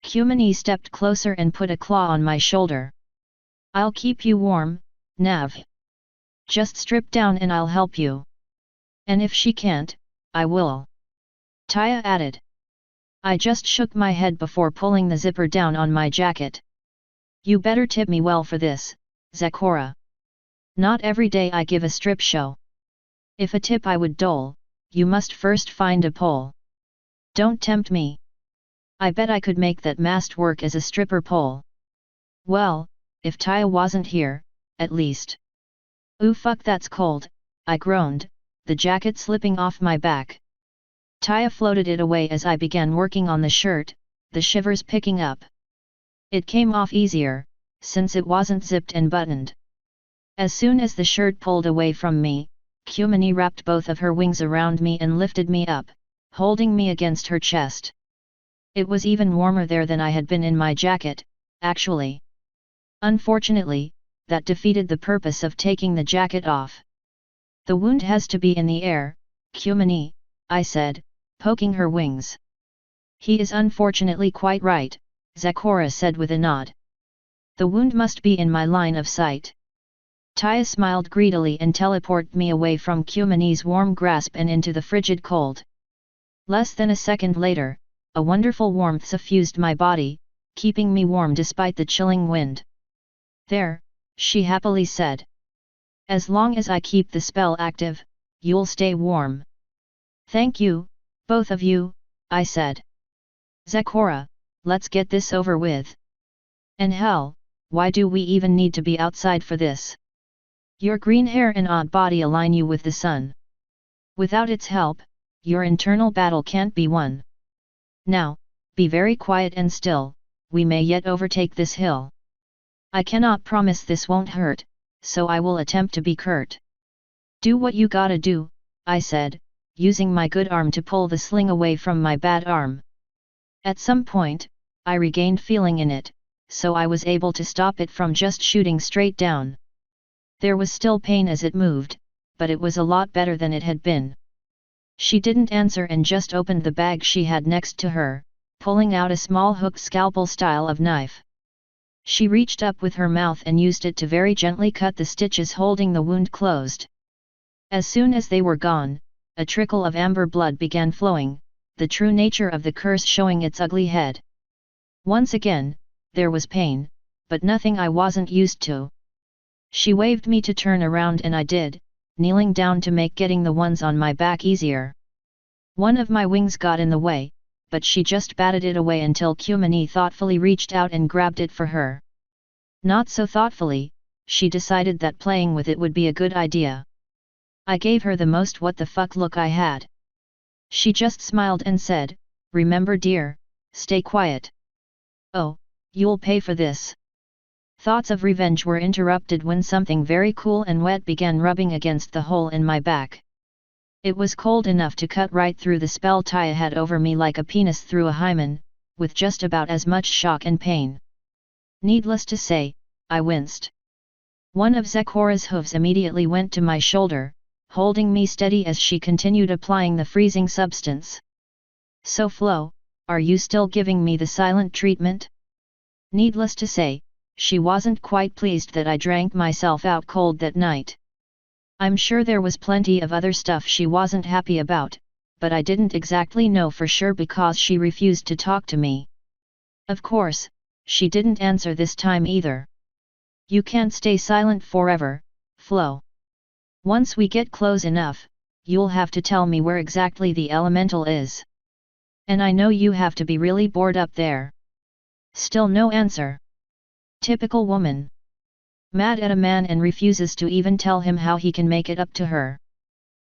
Kumani stepped closer and put a claw on my shoulder. I'll keep you warm, Nav. Just strip down and I'll help you. And if she can't, I will. Taya added. I just shook my head before pulling the zipper down on my jacket. You better tip me well for this, Zakora. Not every day I give a strip show. If a tip I would dole, you must first find a pole. Don't tempt me. I bet I could make that mast work as a stripper pole. Well, if Taya wasn't here, at least. Ooh fuck that's cold, I groaned, the jacket slipping off my back. Taya floated it away as I began working on the shirt, the shivers picking up. It came off easier, since it wasn't zipped and buttoned. As soon as the shirt pulled away from me, Kumani wrapped both of her wings around me and lifted me up, holding me against her chest. It was even warmer there than I had been in my jacket, actually. Unfortunately, that defeated the purpose of taking the jacket off. The wound has to be in the air, Kumani, I said, poking her wings. He is unfortunately quite right, Zecora said with a nod. The wound must be in my line of sight. Taya smiled greedily and teleported me away from Kumani's warm grasp and into the frigid cold. Less than a second later, a wonderful warmth suffused my body, keeping me warm despite the chilling wind. There, she happily said. As long as I keep the spell active, you'll stay warm. Thank you, both of you, I said. Zecora, let's get this over with. And hell, why do we even need to be outside for this? Your green hair and odd body align you with the sun. Without its help, your internal battle can't be won. Now, be very quiet and still, we may yet overtake this hill. I cannot promise this won't hurt, so I will attempt to be curt. Do what you gotta do, I said, using my good arm to pull the sling away from my bad arm. At some point, I regained feeling in it, so I was able to stop it from just shooting straight down. There was still pain as it moved, but it was a lot better than it had been. She didn't answer and just opened the bag she had next to her, pulling out a small hooked scalpel style of knife. She reached up with her mouth and used it to very gently cut the stitches holding the wound closed. As soon as they were gone, a trickle of amber blood began flowing, the true nature of the curse showing its ugly head. Once again, there was pain, but nothing I wasn't used to. She waved me to turn around and I did, kneeling down to make getting the ones on my back easier. One of my wings got in the way, but she just batted it away until Kumani thoughtfully reached out and grabbed it for her. Not so thoughtfully, she decided that playing with it would be a good idea. I gave her the most what the fuck look I had. She just smiled and said, "Remember dear, stay quiet." "Oh, you'll pay for this." Thoughts of revenge were interrupted when something very cool and wet began rubbing against the hole in my back. It was cold enough to cut right through the spell Taya had over me like a penis through a hymen, with just about as much shock and pain. Needless to say, I winced. One of Zecora's hooves immediately went to my shoulder, holding me steady as she continued applying the freezing substance. "So Flo, are you still giving me the silent treatment?" Needless to say, she wasn't quite pleased that I drank myself out cold that night. I'm sure there was plenty of other stuff she wasn't happy about, but I didn't exactly know for sure because she refused to talk to me. Of course, she didn't answer this time either. "You can't stay silent forever, Flo. Once we get close enough, you'll have to tell me where exactly the elemental is. And I know you have to be really bored up there." Still no answer. Typical woman. Mad at a man and refuses to even tell him how he can make it up to her.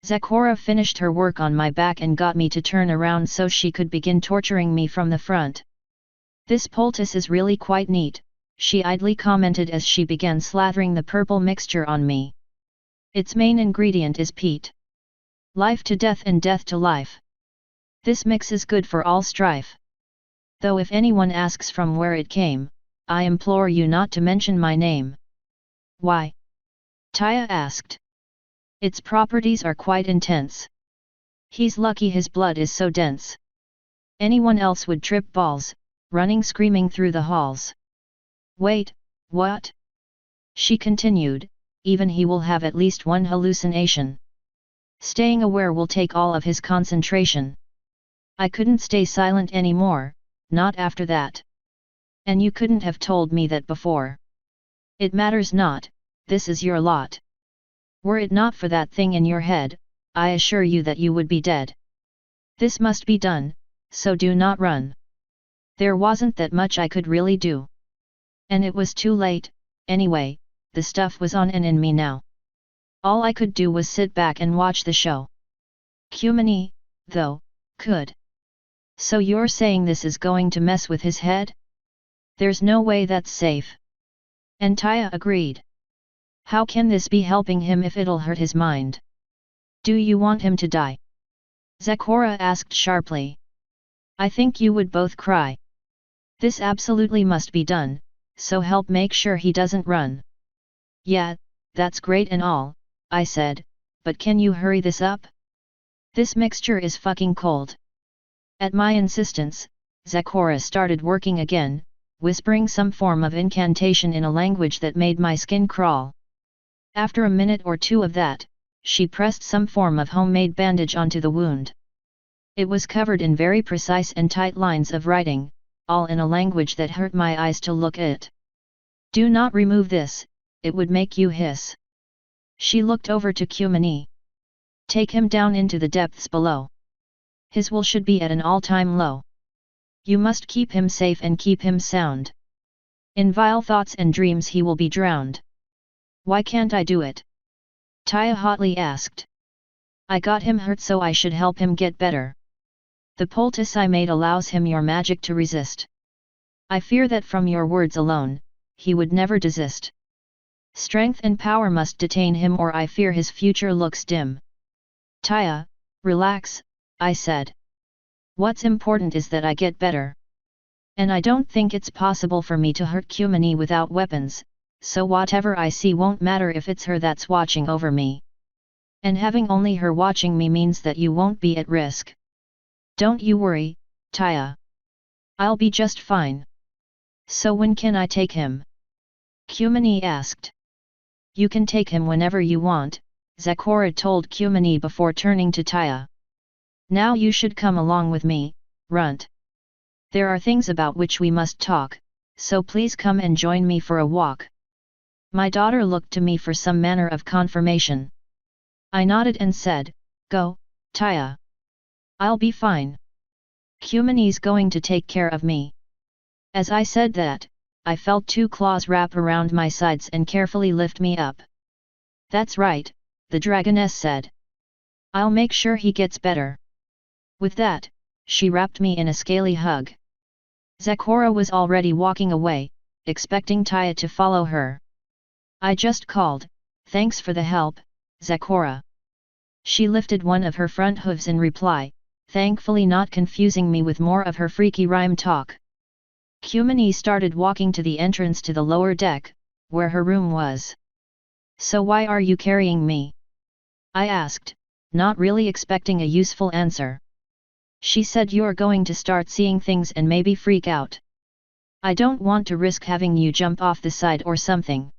Zecora finished her work on my back and got me to turn around so she could begin torturing me from the front. "This poultice is really quite neat," she idly commented as she began slathering the purple mixture on me. "Its main ingredient is peat. Life to death and death to life. This mix is good for all strife. Though if anyone asks from where it came, I implore you not to mention my name." "Why?" Taya asked. "Its properties are quite intense. He's lucky his blood is so dense. Anyone else would trip balls, running screaming through the halls." "Wait, what?" she continued, "even he will have at least one hallucination. Staying aware will take all of his concentration." I couldn't stay silent anymore, not after that. "And you couldn't have told me that before." "It matters not, this is your lot. Were it not for that thing in your head, I assure you that you would be dead. This must be done, so do not run." There wasn't that much I could really do. And it was too late, anyway, the stuff was on and in me now. All I could do was sit back and watch the show. Kumani, though, could. "So you're saying this is going to mess with his head? There's no way that's safe." And Taya agreed. "How can this be helping him if it'll hurt his mind? Do you want him to die?" Zecora asked sharply. "I think you would both cry. This absolutely must be done, so help make sure he doesn't run." "Yeah, that's great and all," I said, "but can you hurry this up? This mixture is fucking cold." At my insistence, Zecora started working again, whispering some form of incantation in a language that made my skin crawl. After a minute or two of that, she pressed some form of homemade bandage onto the wound. It was covered in very precise and tight lines of writing, all in a language that hurt my eyes to look at. "Do not remove this, it would make you hiss." She looked over to Kumani. "Take him down into the depths below. His will should be at an all-time low. You must keep him safe and keep him sound. In vile thoughts and dreams he will be drowned." "Why can't I do it?" Taya hotly asked. "I got him hurt so I should help him get better. The poultice I made allows him your magic to resist. I fear that from your words alone, he would never desist. Strength and power must detain him or I fear his future looks dim." "Taya, relax," I said. "What's important is that I get better. And I don't think it's possible for me to hurt Kumani without weapons, so whatever I see won't matter if it's her that's watching over me. And having only her watching me means that you won't be at risk. Don't you worry, Taya. I'll be just fine." "So when can I take him?" Kumani asked. "You can take him whenever you want," Zecora told Kumani before turning to Taya. "Now you should come along with me, Runt. There are things about which we must talk, so please come and join me for a walk." My daughter looked to me for some manner of confirmation. I nodded and said, "Go, Taya. I'll be fine. Kumani's going to take care of me." As I said that, I felt two claws wrap around my sides and carefully lift me up. "That's right," the dragoness said. "I'll make sure he gets better." With that, she wrapped me in a scaly hug. Zecora was already walking away, expecting Taya to follow her. I just called, "Thanks for the help, Zecora." She lifted one of her front hooves in reply, thankfully not confusing me with more of her freaky rhyme talk. Kumani started walking to the entrance to the lower deck, where her room was. "So why are you carrying me?" I asked, not really expecting a useful answer. She said, "You're going to start seeing things and maybe freak out. I don't want to risk having you jump off the side or something."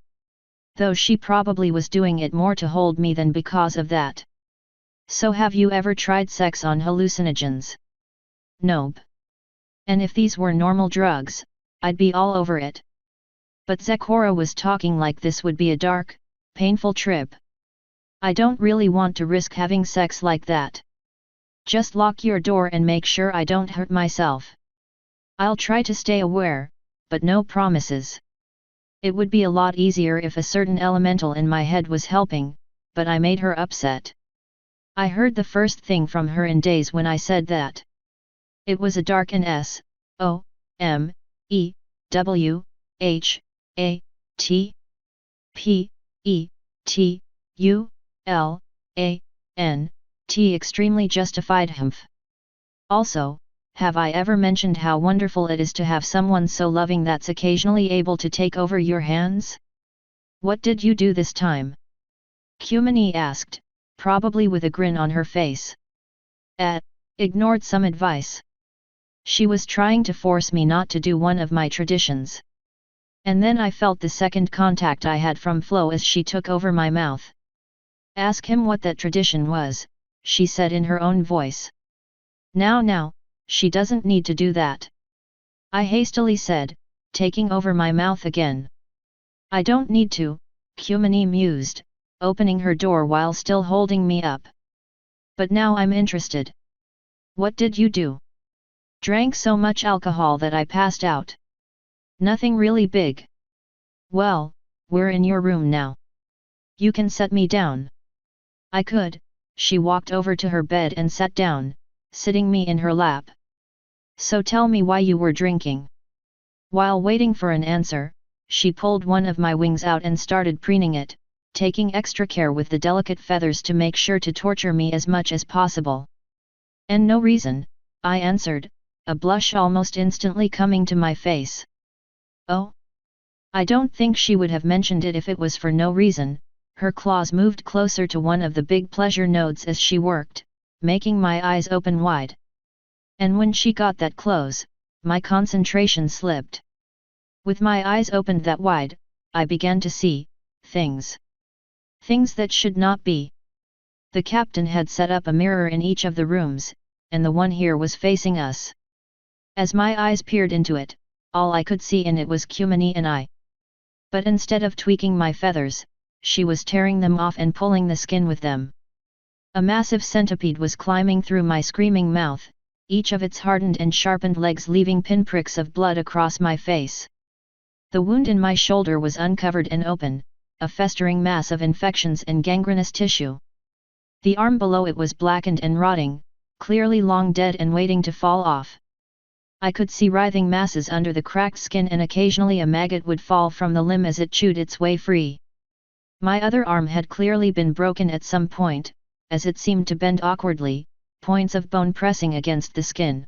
Though she probably was doing it more to hold me than because of that. "So have you ever tried sex on hallucinogens?" "Nope. And if these were normal drugs, I'd be all over it." But Zecora was talking like this would be a dark, painful trip. I don't really want to risk having sex like that. Just lock your door and make sure I don't hurt myself. I'll try to stay aware, but no promises. It would be a lot easier if a certain elemental in my head was helping, but I made her upset. I heard the first thing from her in days when I said that. It was a dark S-O-M-E-W-H-A-T-P-E-T-U-L-A-N-T extremely justified humph. Also, have I ever mentioned how wonderful it is to have someone so loving that's occasionally able to take over your hands? "What did you do this time?" Kumani asked, probably with a grin on her face. Ignored some advice. She was trying to force me not to do one of my traditions. And then I felt the second contact I had from Flo as she took over my mouth. "Ask him what that tradition was," she said in her own voice. Now, she doesn't need to do that," I hastily said, taking over my mouth again. "I don't need to," Kumani mused, opening her door while still holding me up. "But now I'm interested. What did you do?" "Drank so much alcohol that I passed out. Nothing really big." "Well, we're in your room now. You can set me down." I could. She walked over to her bed and sat down, sitting me in her lap. "So tell me why you were drinking." While waiting for an answer, she pulled one of my wings out and started preening it, taking extra care with the delicate feathers to make sure to torture me as much as possible. "And no reason," I answered, a blush almost instantly coming to my face. "Oh? I don't think she would have mentioned it if it was for no reason." Her claws moved closer to one of the big pleasure nodes as she worked, making my eyes open wide. And when she got that close, my concentration slipped. With my eyes opened that wide, I began to see things. Things that should not be. The captain had set up a mirror in each of the rooms, and the one here was facing us. As my eyes peered into it, all I could see in it was Kumini and I. But instead of tweaking my feathers, she was tearing them off and pulling the skin with them. A massive centipede was climbing through my screaming mouth, each of its hardened and sharpened legs leaving pinpricks of blood across my face. The wound in my shoulder was uncovered and open, a festering mass of infections and gangrenous tissue. The arm below it was blackened and rotting, clearly long dead and waiting to fall off. I could see writhing masses under the cracked skin, and occasionally a maggot would fall from the limb as it chewed its way free. My other arm had clearly been broken at some point, as it seemed to bend awkwardly, points of bone pressing against the skin.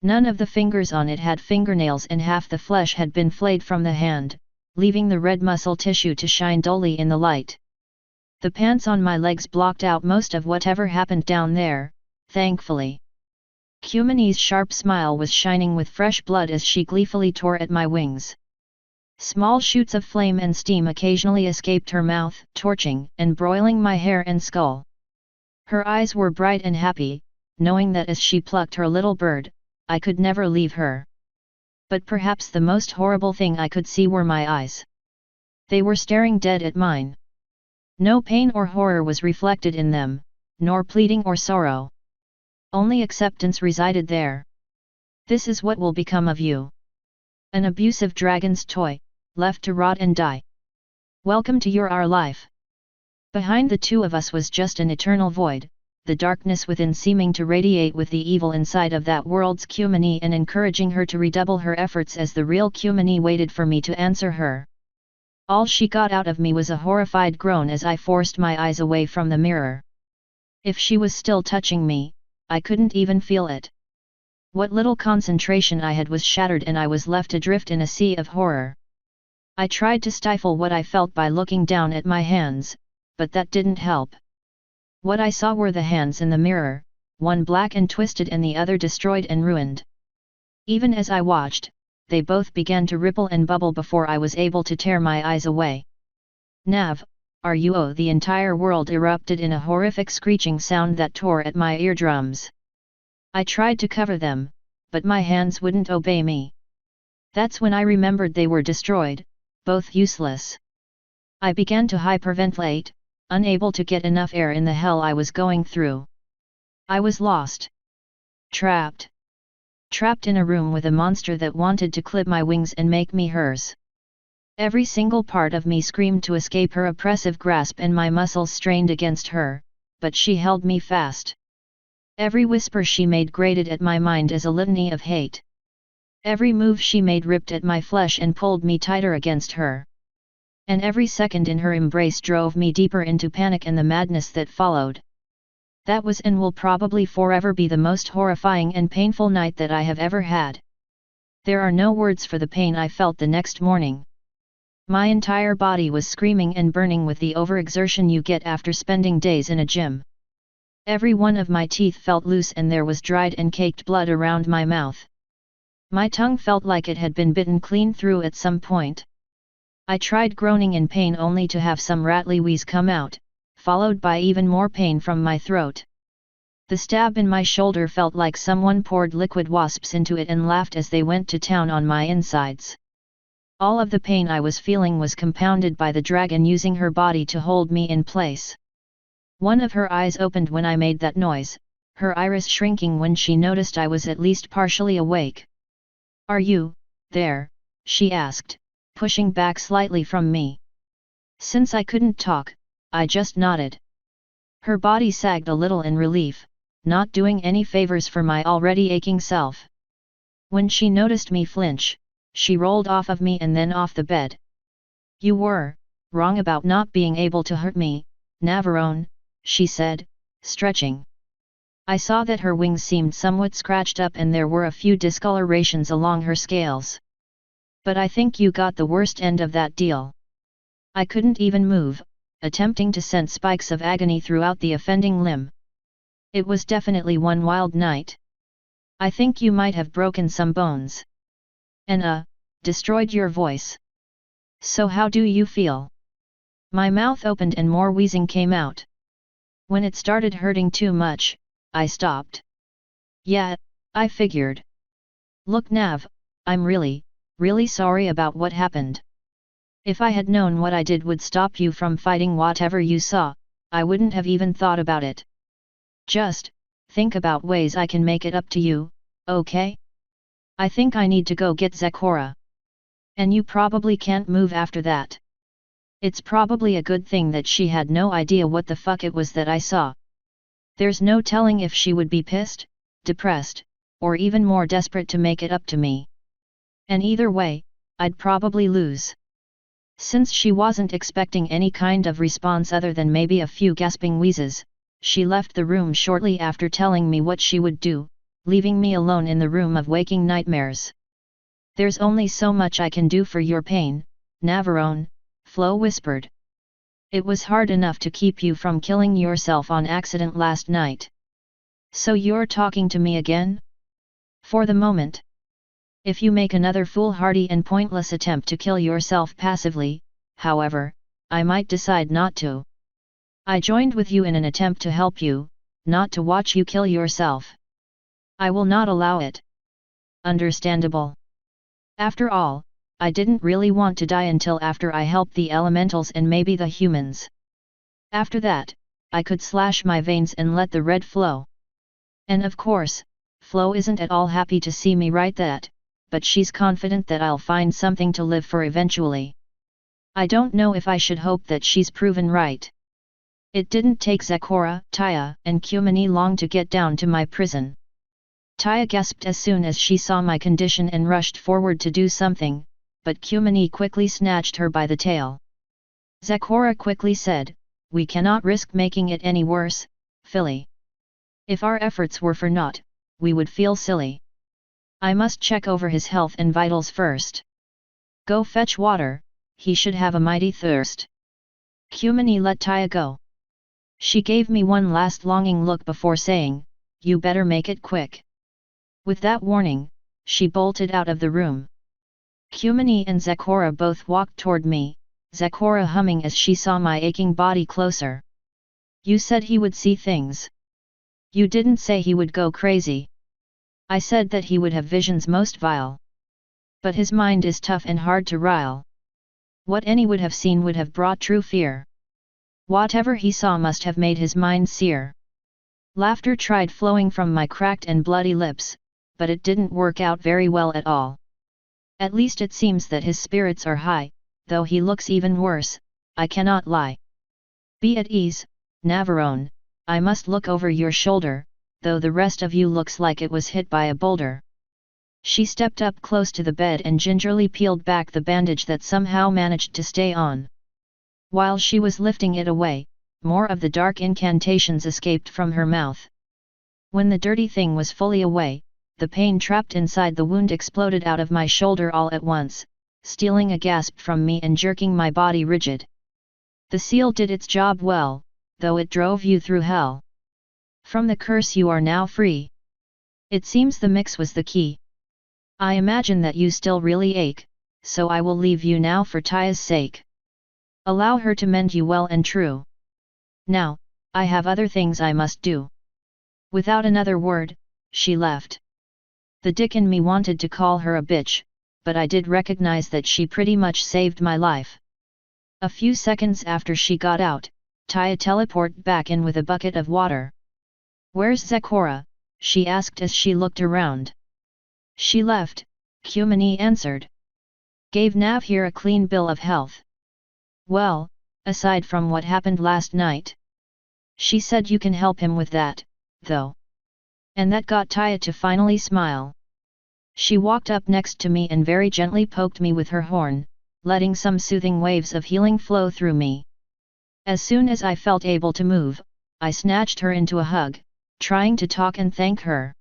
None of the fingers on it had fingernails, and half the flesh had been flayed from the hand, leaving the red muscle tissue to shine dully in the light. The pants on my legs blocked out most of whatever happened down there, thankfully. Kumini's sharp smile was shining with fresh blood as she gleefully tore at my wings. Small shoots of flame and steam occasionally escaped her mouth, torching and broiling my hair and skull. Her eyes were bright and happy, knowing that as she plucked her little bird, I could never leave her. But perhaps the most horrible thing I could see were my eyes. They were staring dead at mine. No pain or horror was reflected in them, nor pleading or sorrow. Only acceptance resided there. This is what will become of you. An abusive dragon's toy, left to rot and die. Welcome to our life. Behind the two of us was just an eternal void, the darkness within seeming to radiate with the evil inside of that world's Kumini and encouraging her to redouble her efforts as the real Kumini waited for me to answer her. All she got out of me was a horrified groan as I forced my eyes away from the mirror. If she was still touching me, I couldn't even feel it. What little concentration I had was shattered, and I was left adrift in a sea of horror. I tried to stifle what I felt by looking down at my hands, but that didn't help. What I saw were the hands in the mirror, one black and twisted and the other destroyed and ruined. Even as I watched, they both began to ripple and bubble before I was able to tear my eyes away. Nav, are you? Oh, the entire world erupted in a horrific screeching sound that tore at my eardrums. I tried to cover them, but my hands wouldn't obey me. That's when I remembered they were destroyed, both useless. I began to hyperventilate, unable to get enough air in the hell I was going through. I was lost. Trapped. Trapped in a room with a monster that wanted to clip my wings and make me hers. Every single part of me screamed to escape her oppressive grasp, and my muscles strained against her, but she held me fast. Every whisper she made grated at my mind as a litany of hate. Every move she made ripped at my flesh and pulled me tighter against her. And every second in her embrace drove me deeper into panic and the madness that followed. That was and will probably forever be the most horrifying and painful night that I have ever had. There are no words for the pain I felt the next morning. My entire body was screaming and burning with the overexertion you get after spending days in a gym. Every one of my teeth felt loose and there was dried and caked blood around my mouth. My tongue felt like it had been bitten clean through at some point. I tried groaning in pain only to have some rattly wheeze come out, followed by even more pain from my throat. The stab in my shoulder felt like someone poured liquid wasps into it and laughed as they went to town on my insides. All of the pain I was feeling was compounded by the dragon using her body to hold me in place. One of her eyes opened when I made that noise, her iris shrinking when she noticed I was at least partially awake. "Are you there?" she asked, pushing back slightly from me. Since I couldn't talk, I just nodded. Her body sagged a little in relief, not doing any favors for my already aching self. When she noticed me flinch, she rolled off of me and then off the bed. "You were wrong about not being able to hurt me, Navarone," she said, stretching. I saw that her wings seemed somewhat scratched up and there were a few discolorations along her scales. "But I think you got the worst end of that deal." I couldn't even move, attempting to send spikes of agony throughout the offending limb. It was definitely one wild night. I think you might have broken some bones. And destroyed your voice. So how do you feel? My mouth opened and more wheezing came out. When it started hurting too much, I stopped. Yeah, I figured. Look Nav, I'm really sorry about what happened. If I had known what I did would stop you from fighting whatever you saw, I wouldn't have even thought about it. Just think about ways I can make it up to you, okay? I think I need to go get Zecora. And you probably can't move after that. It's probably a good thing that she had no idea what the fuck it was that I saw. There's no telling if she would be pissed, depressed, or even more desperate to make it up to me. And either way, I'd probably lose. Since she wasn't expecting any kind of response other than maybe a few gasping wheezes, she left the room shortly after telling me what she would do, leaving me alone in the room of waking nightmares. There's only so much I can do for your pain, Navarone, Flo whispered. It was hard enough to keep you from killing yourself on accident last night. So you're talking to me again? For the moment. If you make another foolhardy and pointless attempt to kill yourself passively, however, I might decide not to. I joined with you in an attempt to help you, not to watch you kill yourself. I will not allow it. Understandable. After all, I didn't really want to die until after I helped the elementals and maybe the humans. After that, I could slash my veins and let the red flow. And of course, Flo isn't at all happy to see me write that, but she's confident that I'll find something to live for eventually. I don't know if I should hope that she's proven right. It didn't take Zecora, Taya, and Kumani long to get down to my prison. Taya gasped as soon as she saw my condition and rushed forward to do something, but Kumani quickly snatched her by the tail. Zecora quickly said, "We cannot risk making it any worse, Philly. If our efforts were for naught, we would feel silly. I must check over his health and vitals first. Go fetch water, he should have a mighty thirst." Kumani let Taya go. She gave me one last longing look before saying, "You better make it quick." With that warning, she bolted out of the room. Kumani and Zecora both walked toward me, Zecora humming as she saw my aching body closer. "You said he would see things. You didn't say he would go crazy." "I said that he would have visions most vile. But his mind is tough and hard to rile. What any would have seen would have brought true fear. Whatever he saw must have made his mind sear." Laughter tried flowing from my cracked and bloody lips, but it didn't work out very well at all. "At least it seems that his spirits are high, though he looks even worse, I cannot lie. Be at ease, Navarone, I must look over your shoulder, though the rest of you looks like it was hit by a boulder." She stepped up close to the bed and gingerly peeled back the bandage that somehow managed to stay on. While she was lifting it away, more of the dark incantations escaped from her mouth. When the dirty thing was fully away, the pain trapped inside the wound exploded out of my shoulder all at once, stealing a gasp from me and jerking my body rigid. "The seal did its job well, though it drove you through hell. From the curse you are now free. It seems the mix was the key. I imagine that you still really ache, so I will leave you now for Taya's sake. Allow her to mend you well and true. Now, I have other things I must do." Without another word, she left. The dick in me wanted to call her a bitch, but I did recognize that she pretty much saved my life. A few seconds after she got out, Taya teleported back in with a bucket of water. "Where's Zecora?" she asked as she looked around. "She left," Kumani answered. "Gave Nav here a clean bill of health. Well, aside from what happened last night. She said you can help him with that, though." And that got Taya to finally smile. She walked up next to me and very gently poked me with her horn, letting some soothing waves of healing flow through me. As soon as I felt able to move, I snatched her into a hug, trying to talk and thank her.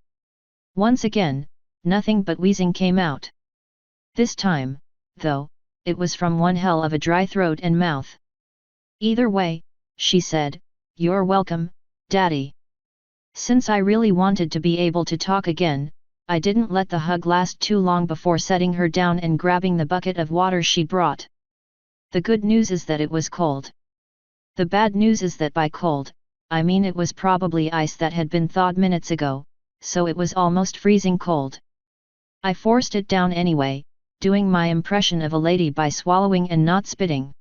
Once again, nothing but wheezing came out. This time, though, it was from one hell of a dry throat and mouth. "Either way," she said, "you're welcome, Daddy." Since I really wanted to be able to talk again, I didn't let the hug last too long before setting her down and grabbing the bucket of water she brought. The good news is that it was cold. The bad news is that by cold, I mean it was probably ice that had been thawed minutes ago, so it was almost freezing cold. I forced it down anyway, doing my impression of a lady by swallowing and not spitting.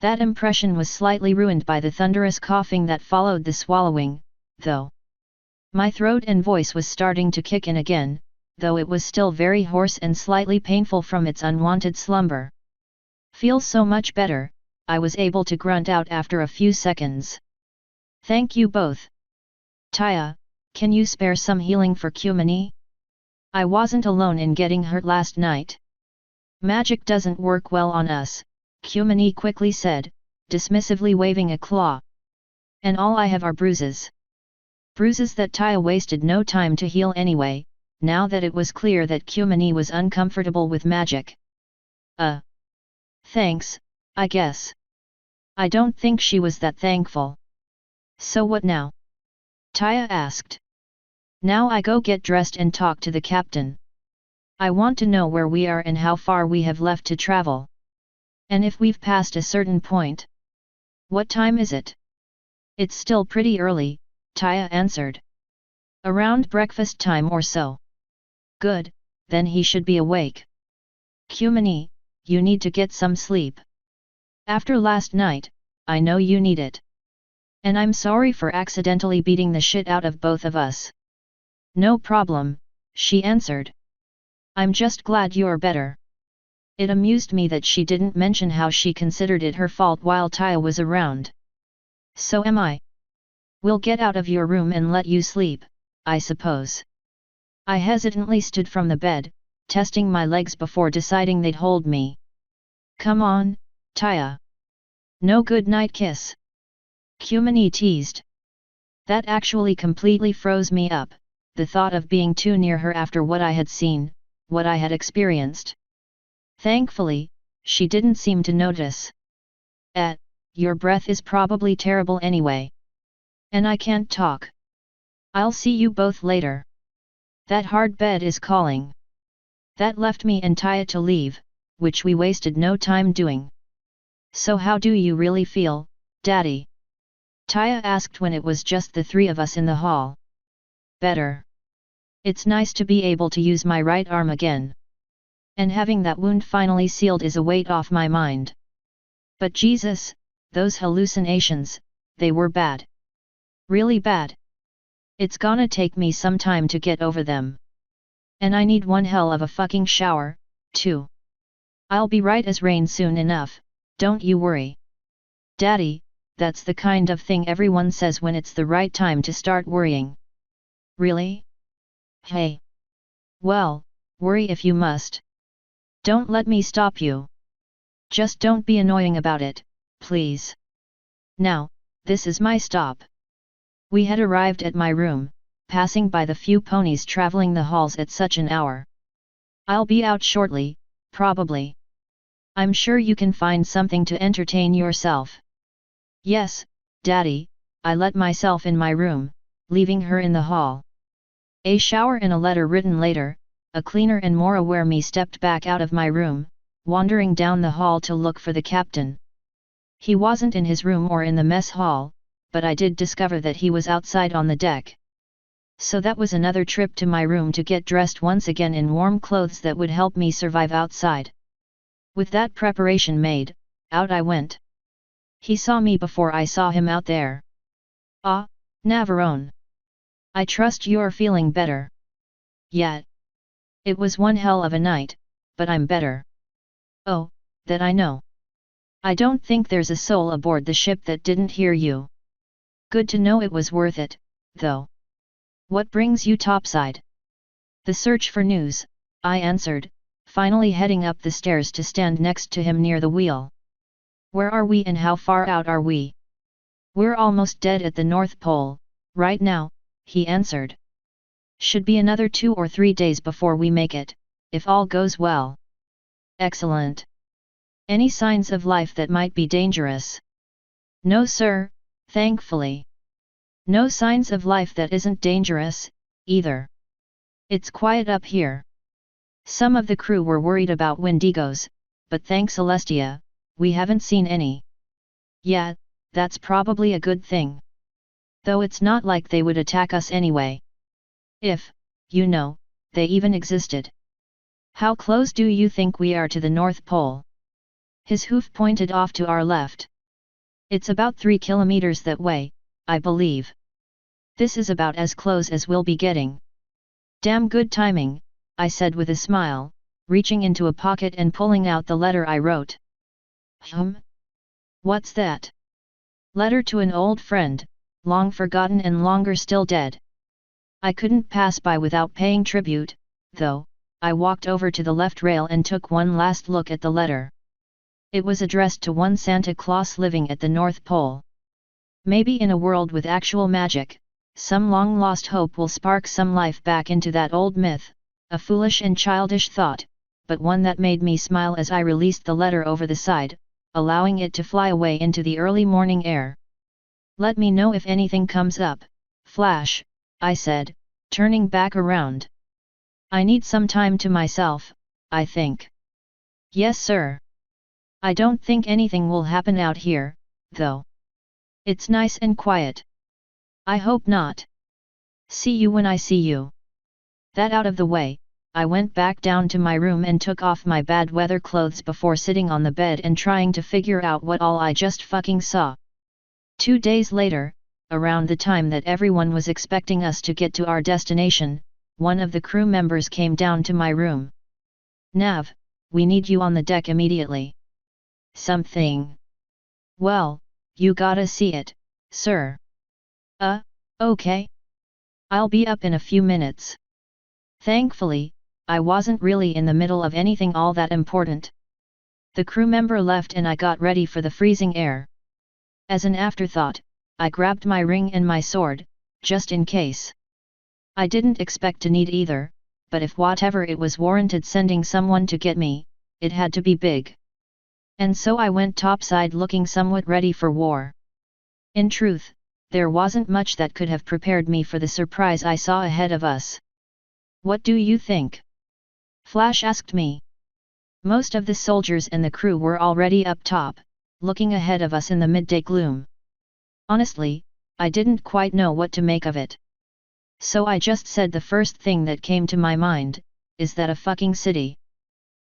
That impression was slightly ruined by the thunderous coughing that followed the swallowing, though. My throat and voice was starting to kick in again, though it was still very hoarse and slightly painful from its unwanted slumber. "Feels so much better," I was able to grunt out after a few seconds. "Thank you both. Taya, can you spare some healing for Kumini? I wasn't alone in getting hurt last night." "Magic doesn't work well on us," Kumini quickly said, dismissively waving a claw. "And all I have are bruises." Bruises that Taya wasted no time to heal anyway, now that it was clear that Kumini was uncomfortable with magic. Thanks, I guess." I don't think she was that thankful. "So what now?" Taya asked. "Now I go get dressed and talk to the captain. I want to know where we are and how far we have left to travel. And if we've passed a certain point." "What time is it?" "It's still pretty early," Taya answered. "Around breakfast time or so." "Good, then he should be awake." "Kumini, you need to get some sleep. After last night, I know you need it. And I'm sorry for accidentally beating the shit out of both of us." "No problem," she answered. "I'm just glad you're better." It amused me that she didn't mention how she considered it her fault while Taya was around. "So am I. We'll get out of your room and let you sleep, I suppose." I hesitantly stood from the bed, testing my legs before deciding they'd hold me. "Come on, Taya. No good night kiss?" Kumini teased. That actually completely froze me up, the thought of being too near her after what I had seen, what I had experienced. Thankfully, she didn't seem to notice. Your breath is probably terrible anyway. And I can't talk. I'll see you both later. That hard bed is calling." That left me and Taya to leave, which we wasted no time doing. "So how do you really feel, Daddy?" Taya asked when it was just the three of us in the hall. "Better. It's nice to be able to use my right arm again. And having that wound finally sealed is a weight off my mind. But Jesus, those hallucinations, they were bad. Really bad. It's gonna take me some time to get over them. And I need one hell of a fucking shower, too. I'll be right as rain soon enough, don't you worry." "Daddy, that's the kind of thing everyone says when it's the right time to start worrying." "Really? Hey. Well, worry if you must. Don't let me stop you. Just don't be annoying about it, please. Now, this is my stop." We had arrived at my room, passing by the few ponies traveling the halls at such an hour. "I'll be out shortly, probably. I'm sure you can find something to entertain yourself." "Yes, Daddy," I let myself in my room, leaving her in the hall. A shower and a letter written later, a cleaner and more aware me stepped back out of my room, wandering down the hall to look for the captain. He wasn't in his room or in the mess hall, but I did discover that he was outside on the deck. So that was another trip to my room to get dressed once again in warm clothes that would help me survive outside. With that preparation made, out I went. He saw me before I saw him out there. "Ah, Navarone. I trust you're feeling better." "Yeah. It was one hell of a night, but I'm better." "Oh, that I know. I don't think there's a soul aboard the ship that didn't hear you." "Good to know it was worth it, though. What brings you topside?" "The search for news," I answered, finally heading up the stairs to stand next to him near the wheel. "Where are we and how far out are we?" "We're almost dead at the North Pole, right now," he answered. "Should be another 2 or 3 days before we make it, if all goes well." "Excellent. Any signs of life that might be dangerous?" "No sir, thankfully. No signs of life that isn't dangerous, either." It's quiet up here. Some of the crew were worried about Wendigos, but thanks Celestia, we haven't seen any. Yeah, that's probably a good thing. Though it's not like they would attack us anyway. If, you know, they even existed. How close do you think we are to the North Pole? His hoof pointed off to our left. It's about 3 kilometers that way, I believe. This is about as close as we'll be getting. Damn good timing, I said with a smile, reaching into a pocket and pulling out the letter I wrote. What's that? Letter to an old friend, long forgotten and longer still dead. I couldn't pass by without paying tribute, though. I walked over to the left rail and took one last look at the letter. It was addressed to one Santa Claus living at the North Pole. Maybe in a world with actual magic, some long-lost hope will spark some life back into that old myth, a foolish and childish thought, but one that made me smile as I released the letter over the side, allowing it to fly away into the early morning air. Let me know if anything comes up, Flash, I said, turning back around. I need some time to myself, I think. Yes sir. I don't think anything will happen out here, though. It's nice and quiet. I hope not. See you when I see you. That out of the way, I went back down to my room and took off my bad weather clothes before sitting on the bed and trying to figure out what all I just fucking saw. 2 days later, around the time that everyone was expecting us to get to our destination, one of the crew members came down to my room. Nav, we need you on the deck immediately. Something. Well, you gotta see it, sir. Okay. I'll be up in a few minutes. Thankfully, I wasn't really in the middle of anything all that important. The crew member left and I got ready for the freezing air. As an afterthought, I grabbed my ring and my sword, just in case. I didn't expect to need either, but if whatever it was warranted sending someone to get me, it had to be big. And so I went topside looking somewhat ready for war. In truth, there wasn't much that could have prepared me for the surprise I saw ahead of us. What do you think? Flash asked me. Most of the soldiers and the crew were already up top, looking ahead of us in the midday gloom. Honestly, I didn't quite know what to make of it. So I just said the first thing that came to my mind, is that a fucking city?